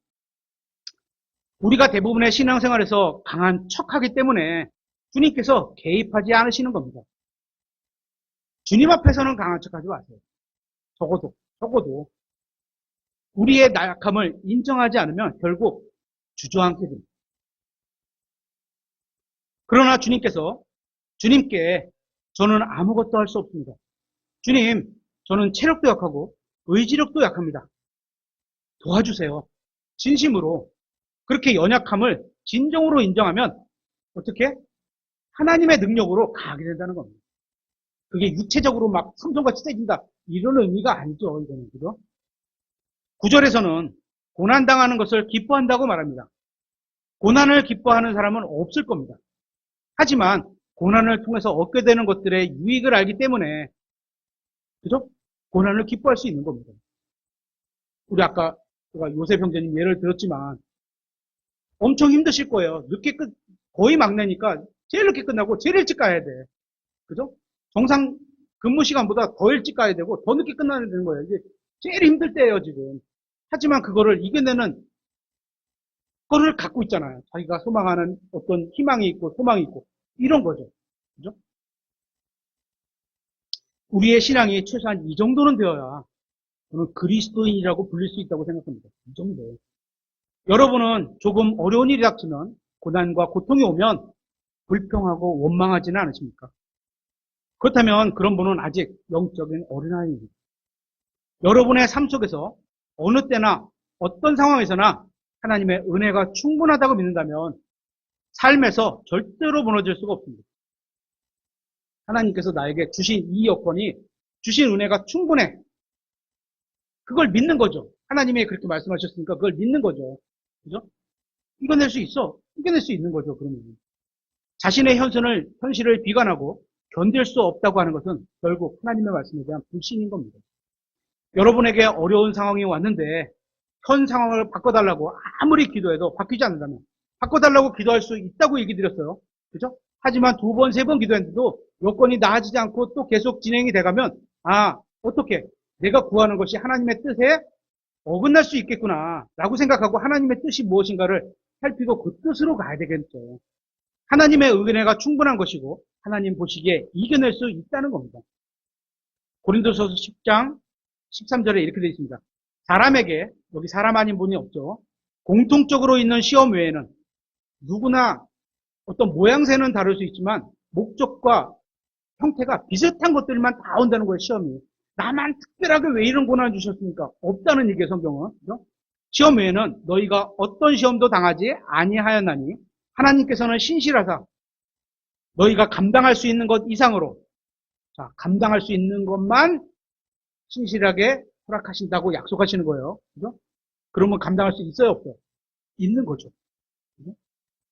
우리가 대부분의 신앙생활에서 강한 척하기 때문에 주님께서 개입하지 않으시는 겁니다. 주님 앞에서는 강한 척하지 마세요. 적어도 우리의 나약함을 인정하지 않으면 결국 주저앉게 됩니다. 그러나 주님께 저는 아무것도 할 수 없습니다. 주님, 저는 체력도 약하고 의지력도 약합니다. 도와주세요. 진심으로 그렇게 연약함을 진정으로 인정하면 어떻게? 하나님의 능력으로 강하게 된다는 겁니다. 그게 육체적으로 막 삼손같이 세진다. 이런 의미가 아니죠. 이거는. 그죠? 9절에서는 고난당하는 것을 기뻐한다고 말합니다. 고난을 기뻐하는 사람은 없을 겁니다. 하지만 고난을 통해서 얻게 되는 것들의 유익을 알기 때문에 그죠? 고난을 기뻐할 수 있는 겁니다. 우리 아까 제가 요셉 형제님 예를 들었지만 엄청 힘드실 거예요. 거의 막내니까 제일 늦게 끝나고 제일 일찍 가야 돼. 그죠? 정상 근무 시간보다 더 일찍 가야 되고 더 늦게 끝나야 되는 거예요. 이게 제일 힘들 때예요, 지금. 하지만 그거를 이겨내는 거를 갖고 있잖아요. 자기가 소망하는 어떤 희망이 있고 소망이 있고 이런 거죠. 그죠? 우리의 신앙이 최소한 이 정도는 되어야 저는 그리스도인이라고 불릴 수 있다고 생각합니다. 이 정도. 여러분은 조금 어려운 일이 닥치면 고난과 고통이 오면 불평하고 원망하지는 않으십니까? 그렇다면 그런 분은 아직 영적인 어린아이입니다. 여러분의 삶 속에서 어느 때나 어떤 상황에서나 하나님의 은혜가 충분하다고 믿는다면 삶에서 절대로 무너질 수가 없습니다. 하나님께서 나에게 주신 이 여건이 주신 은혜가 충분해. 그걸 믿는 거죠. 하나님이 그렇게 말씀하셨으니까 그걸 믿는 거죠. 그죠? 이겨낼 수 있어. 이겨낼 수 있는 거죠. 그러면 자신의 현실을 비관하고 견딜 수 없다고 하는 것은 결국 하나님의 말씀에 대한 불신인 겁니다. 여러분에게 어려운 상황이 왔는데 현 상황을 바꿔달라고 아무리 기도해도 바뀌지 않는다면 바꿔달라고 기도할 수 있다고 얘기 드렸어요. 그죠? 하지만 두 번, 세 번 기도했는데도 여건이 나아지지 않고 또 계속 진행이 돼가면 어떻게 내가 구하는 것이 하나님의 뜻에 어긋날 수 있겠구나 라고 생각하고 하나님의 뜻이 무엇인가를 살피고 그 뜻으로 가야 되겠죠. 하나님의 은혜가 충분한 것이고 하나님 보시기에 이겨낼 수 있다는 겁니다. 고린도서서 10장 13절에 이렇게 되어 있습니다. 사람에게, 여기 사람 아닌 분이 없죠. 공통적으로 있는 시험 외에는 누구나 어떤 모양새는 다를 수 있지만 목적과 형태가 비슷한 것들만 다 온다는 거예요, 시험이. 나만 특별하게 왜 이런 고난을 주셨습니까? 없다는 얘기예요, 성경은. 그죠? 시험 외에는 너희가 어떤 시험도 당하지 아니하였나니 하나님께서는 신실하사 너희가 감당할 수 있는 것 이상으로, 자, 감당할 수 있는 것만 신실하게 허락하신다고 약속하시는 거예요. 그죠? 그러면 감당할 수 있어요, 없어요? 있는 거죠. 그죠?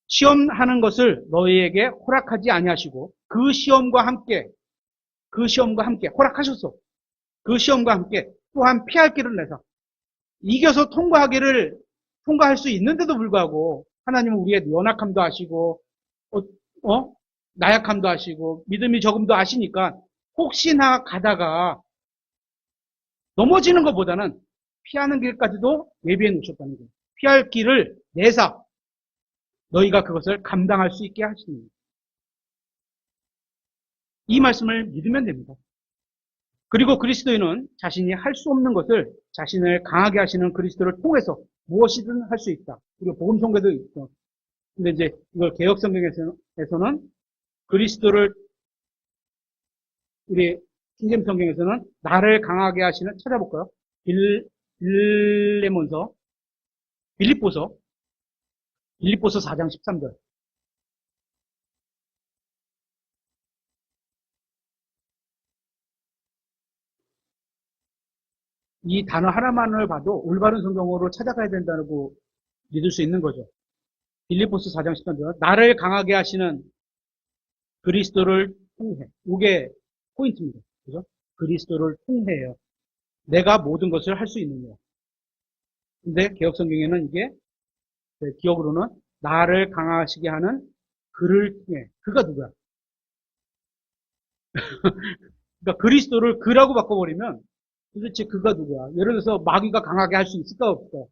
시험하는 것을 너희에게 허락하지 아니하시고 그 시험과 함께 허락하셨어. 그 시험과 함께 또한 피할 길을 내서 이겨서 통과할 수 있는데도 불구하고 하나님은 우리의 연약함도 아시고 어, 나약함도 아시고 믿음이 조금도 아시니까 혹시나 가다가 넘어지는 것보다는 피하는 길까지도 예비해 놓으셨다는 거예요. 피할 길을 내사 너희가 그것을 감당할 수 있게 하시는 거예요. 이 말씀을 믿으면 됩니다. 그리고 그리스도인은 자신이 할 수 없는 것을 자신을 강하게 하시는 그리스도를 통해서 무엇이든 할 수 있다. 그리고 복음 성경에도 있죠. 근데 이제 이걸 개혁 성경에서는 그리스도를, 우리 신jem 성경에서는 나를 강하게 하시는, 찾아볼까요? 빌레몬서, 빌립보서 4장 13절. 이 단어 하나만을 봐도 올바른 성경으로 찾아가야 된다고 믿을 수 있는 거죠. 빌립보서 4장 13절. 나를 강하게 하시는 그리스도를 통해. 이게 포인트입니다. 그죠? 그리스도를 통해요. 내가 모든 것을 할 수 있는 거예요. 근데 개혁 성경에는 이게 기억으로는 나를 강하시게 하는 그를 통해. 그가 누구야? 그러니까 그리스도를 그라고 바꿔버리면 도대체 그가 누구야? 예를 들어서 마귀가 강하게 할 수 있을까 없을까?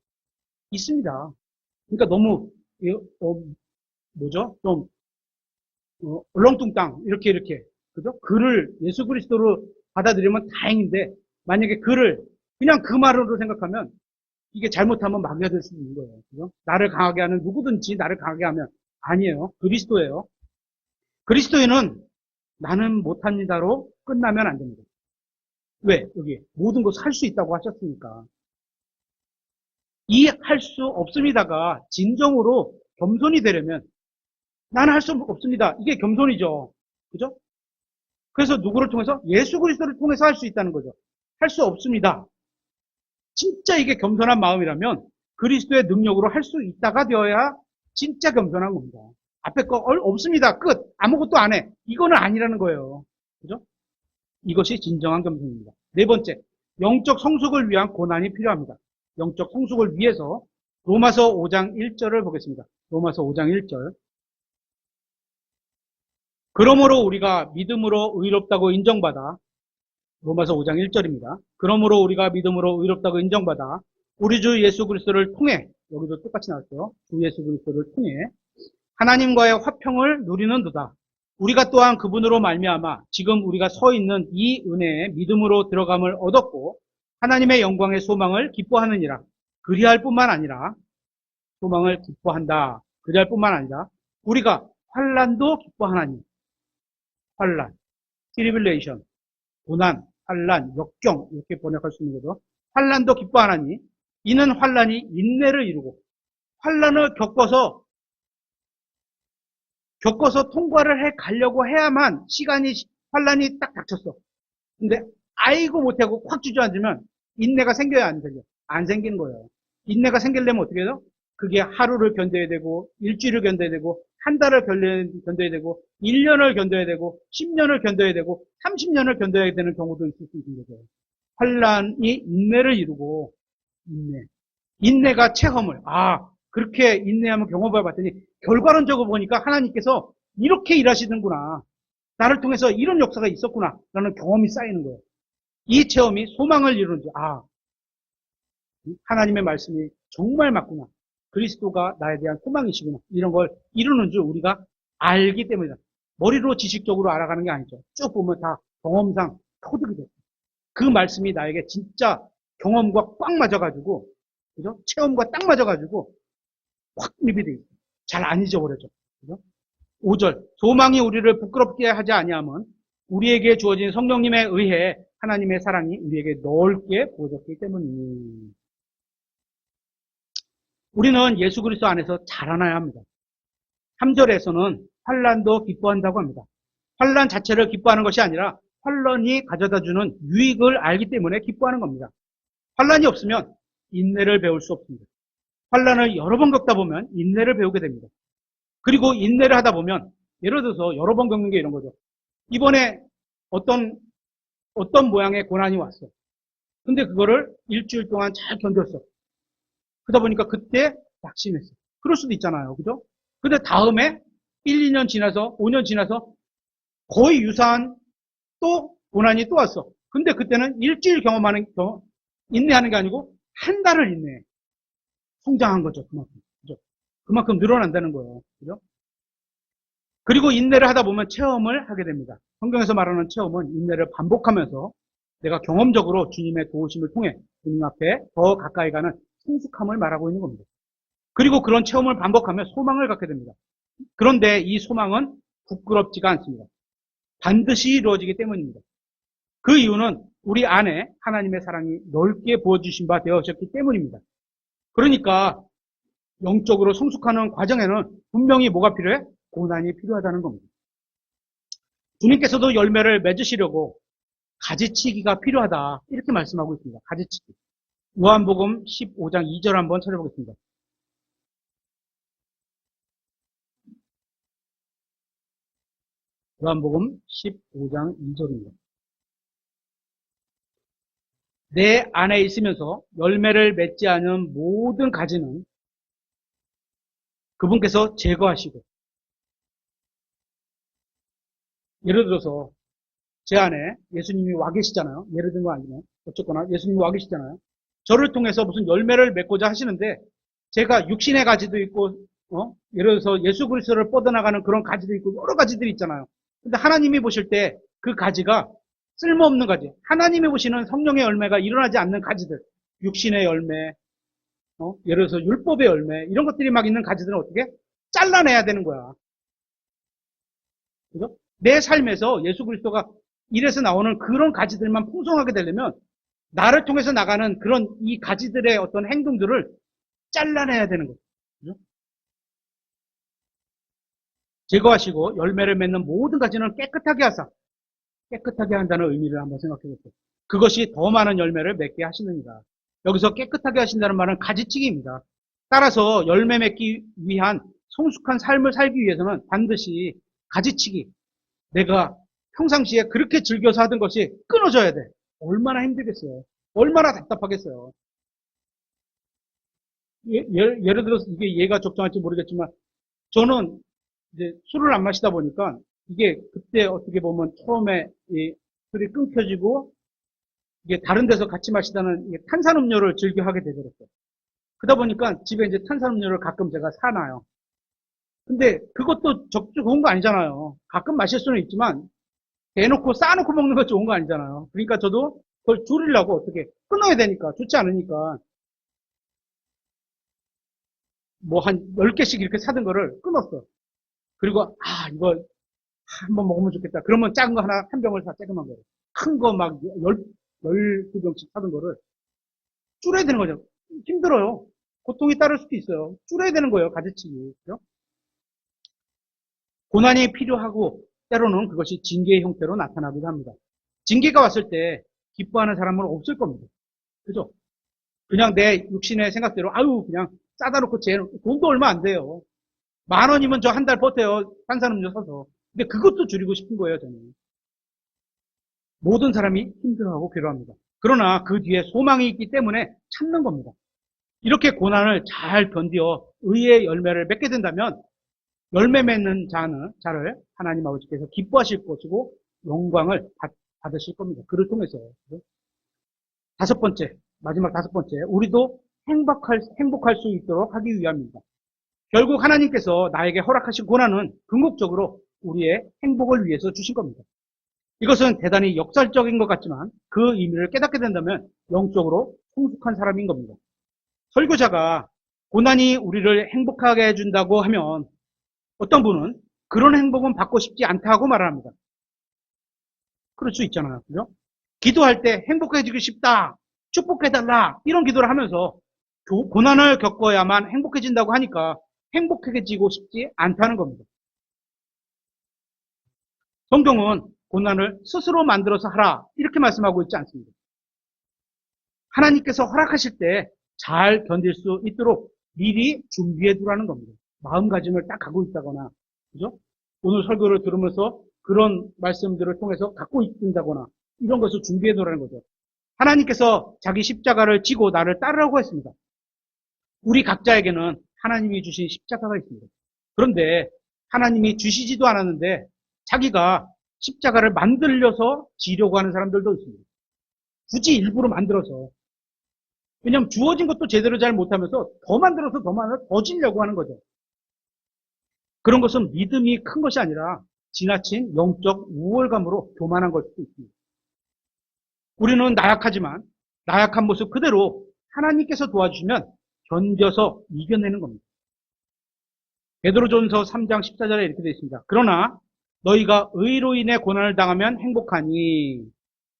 있습니다. 그러니까 너무 뭐죠? 좀 얼렁뚱땅 이렇게 그죠? 그를 예수 그리스도로 받아들이면 다행인데 만약에 그를 그냥 그 말으로 생각하면 이게 잘못하면 마귀가 될 수 있는 거예요. 그죠? 나를 강하게 하는 누구든지 나를 강하게 하면 아니에요. 그리스도예요. 그리스도인은 나는 못합니다로 끝나면 안 됩니다. 왜? 여기 모든 것을 할 수 있다고 하셨으니까. 이 할 수 없습니다가 진정으로 겸손이 되려면 나는 할 수 없습니다. 이게 겸손이죠. 그죠? 그래서 누구를 통해서? 예수 그리스도를 통해서 할 수 있다는 거죠. 할 수 없습니다. 진짜 이게 겸손한 마음이라면 그리스도의 능력으로 할 수 있다가 되어야 진짜 겸손한 겁니다. 앞에 거 없습니다. 끝. 아무것도 안 해. 이거는 아니라는 거예요. 그죠? 이것이 진정한 겸손입니다. 네 번째, 영적 성숙을 위한 고난이 필요합니다. 영적 성숙을 위해서 로마서 5장 1절을 보겠습니다. 로마서 5장 1절. 그러므로 우리가 믿음으로 의롭다고 인정받아, 로마서 5장 1절입니다. 그러므로 우리가 믿음으로 의롭다고 인정받아 우리 주 예수 그리스도를 통해, 여기도 똑같이 나왔죠. 주 예수 그리스도를 통해 하나님과의 화평을 누리는도다. 우리가 또한 그분으로 말미암아 지금 우리가 서 있는 이 은혜에 믿음으로 들어감을 얻었고 하나님의 영광의 소망을 기뻐하느니라. 그리할 뿐만 아니라 소망을 기뻐한다. 그리할 뿐만 아니라 우리가 환난도 기뻐하나니. 환난, 트리빌레이션, 고난, 환난, 역경 이렇게 번역할 수 있는 거죠. 환난도 기뻐하나니 이는 환난이 인내를 이루고 환난을 겪어서 통과를 해 가려고 해야만 환난이 딱 닥쳤어. 근데 아이고 못하고 확 주저앉으면 인내가 생겨야 안 생겨? 안 생기는 거예요. 인내가 생기려면 어떻게 해요? 그게 하루를 견뎌야 되고 일주일을 견뎌야 되고 한 달을 견뎌야 되고 1년을 견뎌야 되고 10년을 견뎌야 되고 30년을 견뎌야 되는 경우도 있을 수 있는 거죠. 환난이 인내를 이루고 인내가 체험을 그렇게 인내하면 경험을 봤더니 결과론적으로 보니까 하나님께서 이렇게 일하시는구나. 나를 통해서 이런 역사가 있었구나. 라는 경험이 쌓이는 거예요. 이 체험이 소망을 이루는지, 하나님의 말씀이 정말 맞구나. 그리스도가 나에 대한 소망이시구나. 이런 걸 이루는 줄 우리가 알기 때문이다. 머리로 지식적으로 알아가는 게 아니죠. 쭉 보면 다 경험상 터득이 돼요. 그 말씀이 나에게 진짜 경험과 꽉 맞아가지고, 그죠? 체험과 딱 맞아가지고, 확 입이 돼 있어요. 잘 안 잊어버려져. 그죠? 5절. 소망이 우리를 부끄럽게 하지 아니함은 우리에게 주어진 성령님에 의해 하나님의 사랑이 우리에게 넓게 부어졌기 때문이니. 우리는 예수 그리스도 안에서 자라나야 합니다. 3절에서는 환난도 기뻐한다고 합니다. 환난 자체를 기뻐하는 것이 아니라 환난이 가져다주는 유익을 알기 때문에 기뻐하는 겁니다. 환난이 없으면 인내를 배울 수 없습니다. 환난을 여러 번 겪다 보면 인내를 배우게 됩니다. 그리고 인내를 하다 보면 예를 들어서 여러 번 겪는 게 이런 거죠. 이번에 어떤 모양의 고난이 왔어. 근데 그거를 일주일 동안 잘 견뎠어. 그러다 보니까 그때 낙심했어. 그럴 수도 있잖아요. 그죠? 근데 다음에 1, 2년 지나서 5년 지나서 거의 유사한 또 고난이 또 왔어. 근데 그때는 일주일 인내하는 게 아니고 한 달을 인내해. 성장한 거죠. 그만큼. 그죠? 그만큼 늘어난다는 거예요. 그죠? 그리고 인내를 하다 보면 체험을 하게 됩니다. 성경에서 말하는 체험은 인내를 반복하면서 내가 경험적으로 주님의 도우심을 통해 주님 앞에 더 가까이 가는 성숙함을 말하고 있는 겁니다. 그리고 그런 체험을 반복하며 소망을 갖게 됩니다. 그런데 이 소망은 부끄럽지가 않습니다. 반드시 이루어지기 때문입니다. 그 이유는 우리 안에 하나님의 사랑이 넓게 부어주신 바 되어졌기 때문입니다. 그러니까 영적으로 성숙하는 과정에는 분명히 뭐가 필요해? 고난이 필요하다는 겁니다. 주님께서도 열매를 맺으시려고 가지치기가 필요하다. 이렇게 말씀하고 있습니다. 가지치기. 요한복음 15장 2절 한번 찾아보겠습니다. 요한복음 15장 2절입니다. 내 안에 있으면서 열매를 맺지 않은 모든 가지는 그분께서 제거하시고, 예를 들어서 제 안에 예수님이 와 계시잖아요. 예를 든 거 아니면 어쨌거나 예수님이 와 계시잖아요. 저를 통해서 무슨 열매를 맺고자 하시는데 제가 육신의 가지도 있고 예를 들어서 예수 그리스도를 뻗어나가는 그런 가지도 있고 여러 가지들이 있잖아요. 근데 하나님이 보실 때 그 가지가 쓸모없는 가지, 하나님이 보시는 성령의 열매가 일어나지 않는 가지들, 육신의 열매, 예를 들어서 율법의 열매 이런 것들이 막 있는 가지들은 어떻게 잘라내야 되는 거야. 그죠? 내 삶에서 예수 그리스도가 일에서 나오는 그런 가지들만 풍성하게 되려면 나를 통해서 나가는 그런 이 가지들의 어떤 행동들을 잘라내야 되는 거죠. 그죠? 제거하시고 열매를 맺는 모든 가지는 깨끗하게 하사, 깨끗하게 한다는 의미를 한번 생각해 보세요. 그것이 더 많은 열매를 맺게 하시느니라. 여기서 깨끗하게 하신다는 말은 가지치기입니다. 따라서 열매 맺기 위한 성숙한 삶을 살기 위해서는 반드시 가지치기, 내가 평상시에 그렇게 즐겨서 하던 것이 끊어져야 돼. 얼마나 힘들겠어요. 얼마나 답답하겠어요. 예를 들어서 이게 이해가 적정할지 모르겠지만 저는 이제 술을 안 마시다 보니까 이게 그때 어떻게 보면 처음에 이 술이 끊겨지고 이게 다른 데서 같이 마시다는 탄산음료를 즐겨 하게 되더라고요. 그러다 보니까 집에 이제 탄산음료를 가끔 제가 사놔요. 근데 그것도 좋은 거 아니잖아요. 가끔 마실 수는 있지만 대놓고 쌓아놓고 먹는 거 좋은 거 아니잖아요. 그러니까 저도 그걸 줄이려고 어떻게 끊어야 되니까 좋지 않으니까 뭐 한 10개씩 이렇게 사던 거를 끊었어. 그리고 이거 한번 먹으면 좋겠다. 그러면 작은 거 하나 한 병을 사, 조그만 거를. 큰 거 막 12병씩 사던 거를 줄여야 되는 거죠. 힘들어요. 고통이 따를 수도 있어요. 줄여야 되는 거예요. 가지치기. 그죠? 고난이 필요하고 때로는 그것이 징계의 형태로 나타나기도 합니다. 징계가 왔을 때 기뻐하는 사람은 없을 겁니다. 그죠? 그냥 내 육신의 생각대로 그냥 싸다 놓고 돈도 얼마 안 돼요. 10,000원이면 저 한 달 버텨요. 탄산음료 사서. 근데 그것도 줄이고 싶은 거예요, 저는. 모든 사람이 힘들어하고 괴로워합니다. 그러나 그 뒤에 소망이 있기 때문에 참는 겁니다. 이렇게 고난을 잘 견디어 의의 열매를 맺게 된다면 열매 맺는 자를 하나님 아버지께서 기뻐하실 것이고 영광을 받으실 겁니다. 그를 통해서. 다섯 번째, 마지막 다섯 번째, 우리도 행복할 수 있도록 하기 위함입니다. 결국 하나님께서 나에게 허락하신 고난은 궁극적으로 우리의 행복을 위해서 주신 겁니다. 이것은 대단히 역설적인 것 같지만 그 의미를 깨닫게 된다면 영적으로 성숙한 사람인 겁니다. 설교자가 고난이 우리를 행복하게 해준다고 하면 어떤 분은 그런 행복은 받고 싶지 않다고 말을 합니다. 그럴 수 있잖아요. 그죠? 기도할 때 행복해지고 싶다, 축복해달라, 이런 기도를 하면서 고난을 겪어야만 행복해진다고 하니까 행복해지고 싶지 않다는 겁니다. 성경은 고난을 스스로 만들어서 하라, 이렇게 말씀하고 있지 않습니다. 하나님께서 허락하실 때 잘 견딜 수 있도록 미리 준비해 두라는 겁니다. 마음가짐을 딱 갖고 있다거나, 그죠? 오늘 설교를 들으면서 그런 말씀들을 통해서 갖고 있다거나, 이런 것을 준비해 두라는 거죠. 하나님께서 자기 십자가를 지고 나를 따르라고 했습니다. 우리 각자에게는 하나님이 주신 십자가가 있습니다. 그런데 하나님이 주시지도 않았는데 자기가 십자가를 만들려서 지려고 하는 사람들도 있습니다. 굳이 일부러 만들어서. 왜냐하면 주어진 것도 제대로 잘 못하면서 더 만들어서 더 지려고 하는 거죠. 그런 것은 믿음이 큰 것이 아니라 지나친 영적 우월감으로 교만한 걸 수도 있습니다. 우리는 나약하지만 나약한 모습 그대로 하나님께서 도와주시면 견뎌서 이겨내는 겁니다. 베드로전서 3장 14절에 이렇게 되어 있습니다. 그러나 너희가 의로 인해 고난을 당하면 행복하니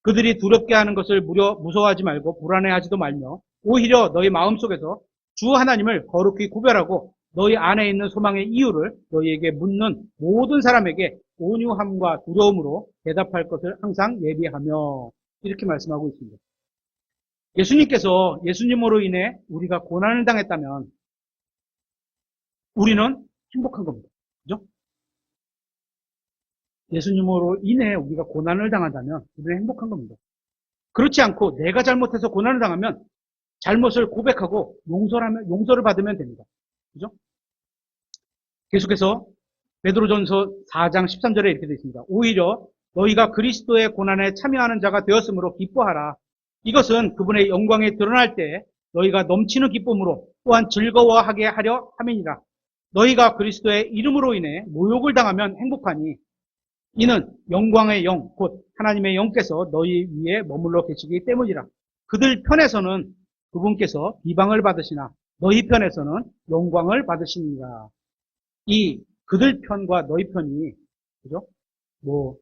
그들이 두렵게 하는 것을 무서워하지 말고 불안해하지도 말며 오히려 너희 마음속에서 주 하나님을 거룩히 구별하고 너희 안에 있는 소망의 이유를 너희에게 묻는 모든 사람에게 온유함과 두려움으로 대답할 것을 항상 예비하며 이렇게 말씀하고 있습니다. 예수님으로 인해 우리가 고난을 당했다면 우리는 행복한 겁니다. 그죠? 예수님으로 인해 우리가 고난을 당한다면 우리는 행복한 겁니다. 그렇지 않고 내가 잘못해서 고난을 당하면 잘못을 고백하고 용서를 받으면 됩니다. 그죠? 계속해서 베드로전서 4장 13절에 이렇게 되어 있습니다. 오히려 너희가 그리스도의 고난에 참여하는 자가 되었으므로 기뻐하라. 이것은 그분의 영광에 드러날 때 너희가 넘치는 기쁨으로 또한 즐거워하게 하려 함이니라. 너희가 그리스도의 이름으로 인해 모욕을 당하면 행복하니 이는 영광의 영, 곧 하나님의 영께서 너희 위에 머물러 계시기 때문이라. 그들 편에서는 그분께서 비방을 받으시나 너희 편에서는 영광을 받으시니라. 이 그들 편과 너희 편이, 그죠?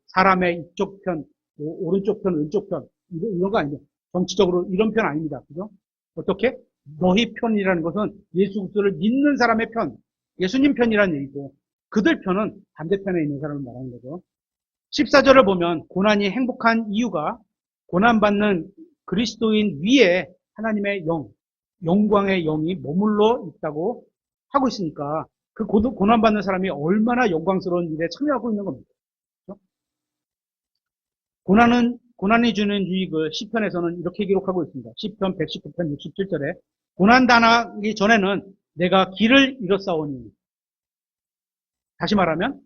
사람의 이쪽 편, 오른쪽 편, 왼쪽 편, 이런 거 아닙니다. 정치적으로 이런 편 아닙니다. 그죠? 어떻게? 너희 편이라는 것은 예수 그리스도를 믿는 사람의 편, 예수님 편이라는 얘기고, 그들 편은 반대편에 있는 사람을 말하는 거죠. 14절을 보면 고난이 행복한 이유가 고난받는 그리스도인 위에 하나님의 영광의 영이 머물러 있다고 하고 있으니까 그 고난받는 사람이 얼마나 영광스러운 일에 참여하고 있는 겁니다. 그렇죠? 고난이 주는 유익을 시편에서는 이렇게 기록하고 있습니다. 시편 119편 67절에 고난 당하기 전에는 내가 길을 잃었사오니, 다시 말하면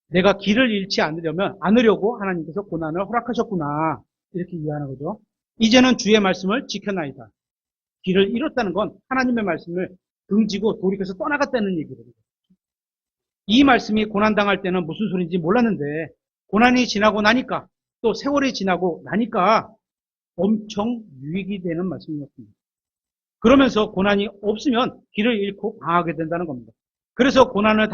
내가 길을 잃지 않으려고 하나님께서 고난을 허락하셨구나, 이렇게 이해하는 거죠. 이제는 주의 말씀을 지켜나이다. 길을 잃었다는 건 하나님의 말씀을 등지고 돌이켜서 떠나갔다는 얘기거든요. 이 말씀이 고난당할 때는 무슨 소리인지 몰랐는데 고난이 지나고 나니까, 또 세월이 지나고 나니까 엄청 유익이 되는 말씀이었습니다. 그러면서 고난이 없으면 길을 잃고 방황하게 된다는 겁니다. 그래서 고난을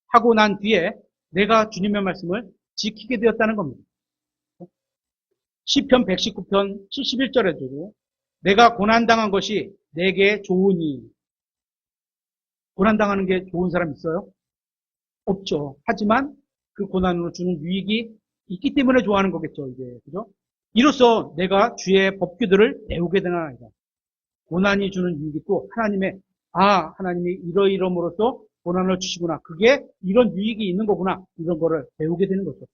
하고 난 뒤에 내가 주님의 말씀을 지키게 되었다는 겁니다. 시편 119편 71절에도 내가 고난당한 것이 내게 좋으니, 고난당하는 게 좋은 사람 있어요? 없죠. 하지만 그 고난으로 주는 유익이 있기 때문에 좋아하는 거겠죠, 이제. 그죠? 이로써 내가 주의 법규들을 배우게 되나이다. 고난이 주는 유익이 또 하나님이 이러이러므로써 고난을 주시구나. 그게 이런 유익이 있는 거구나. 이런 거를 배우게 되는 거죠.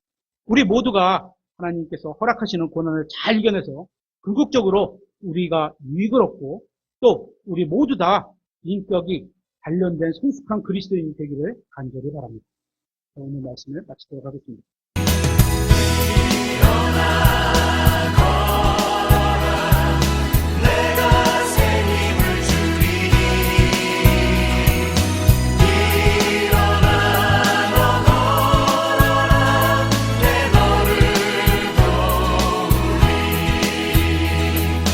우리 모두가 하나님께서 허락하시는 고난을 잘 이겨내서 궁극적으로 우리가 유익을 얻고 또 우리 모두 다 인격이 단련된 성숙한 그리스도인이 되기를 간절히 바랍니다. 오늘 말씀을 마치도록 하겠습니다.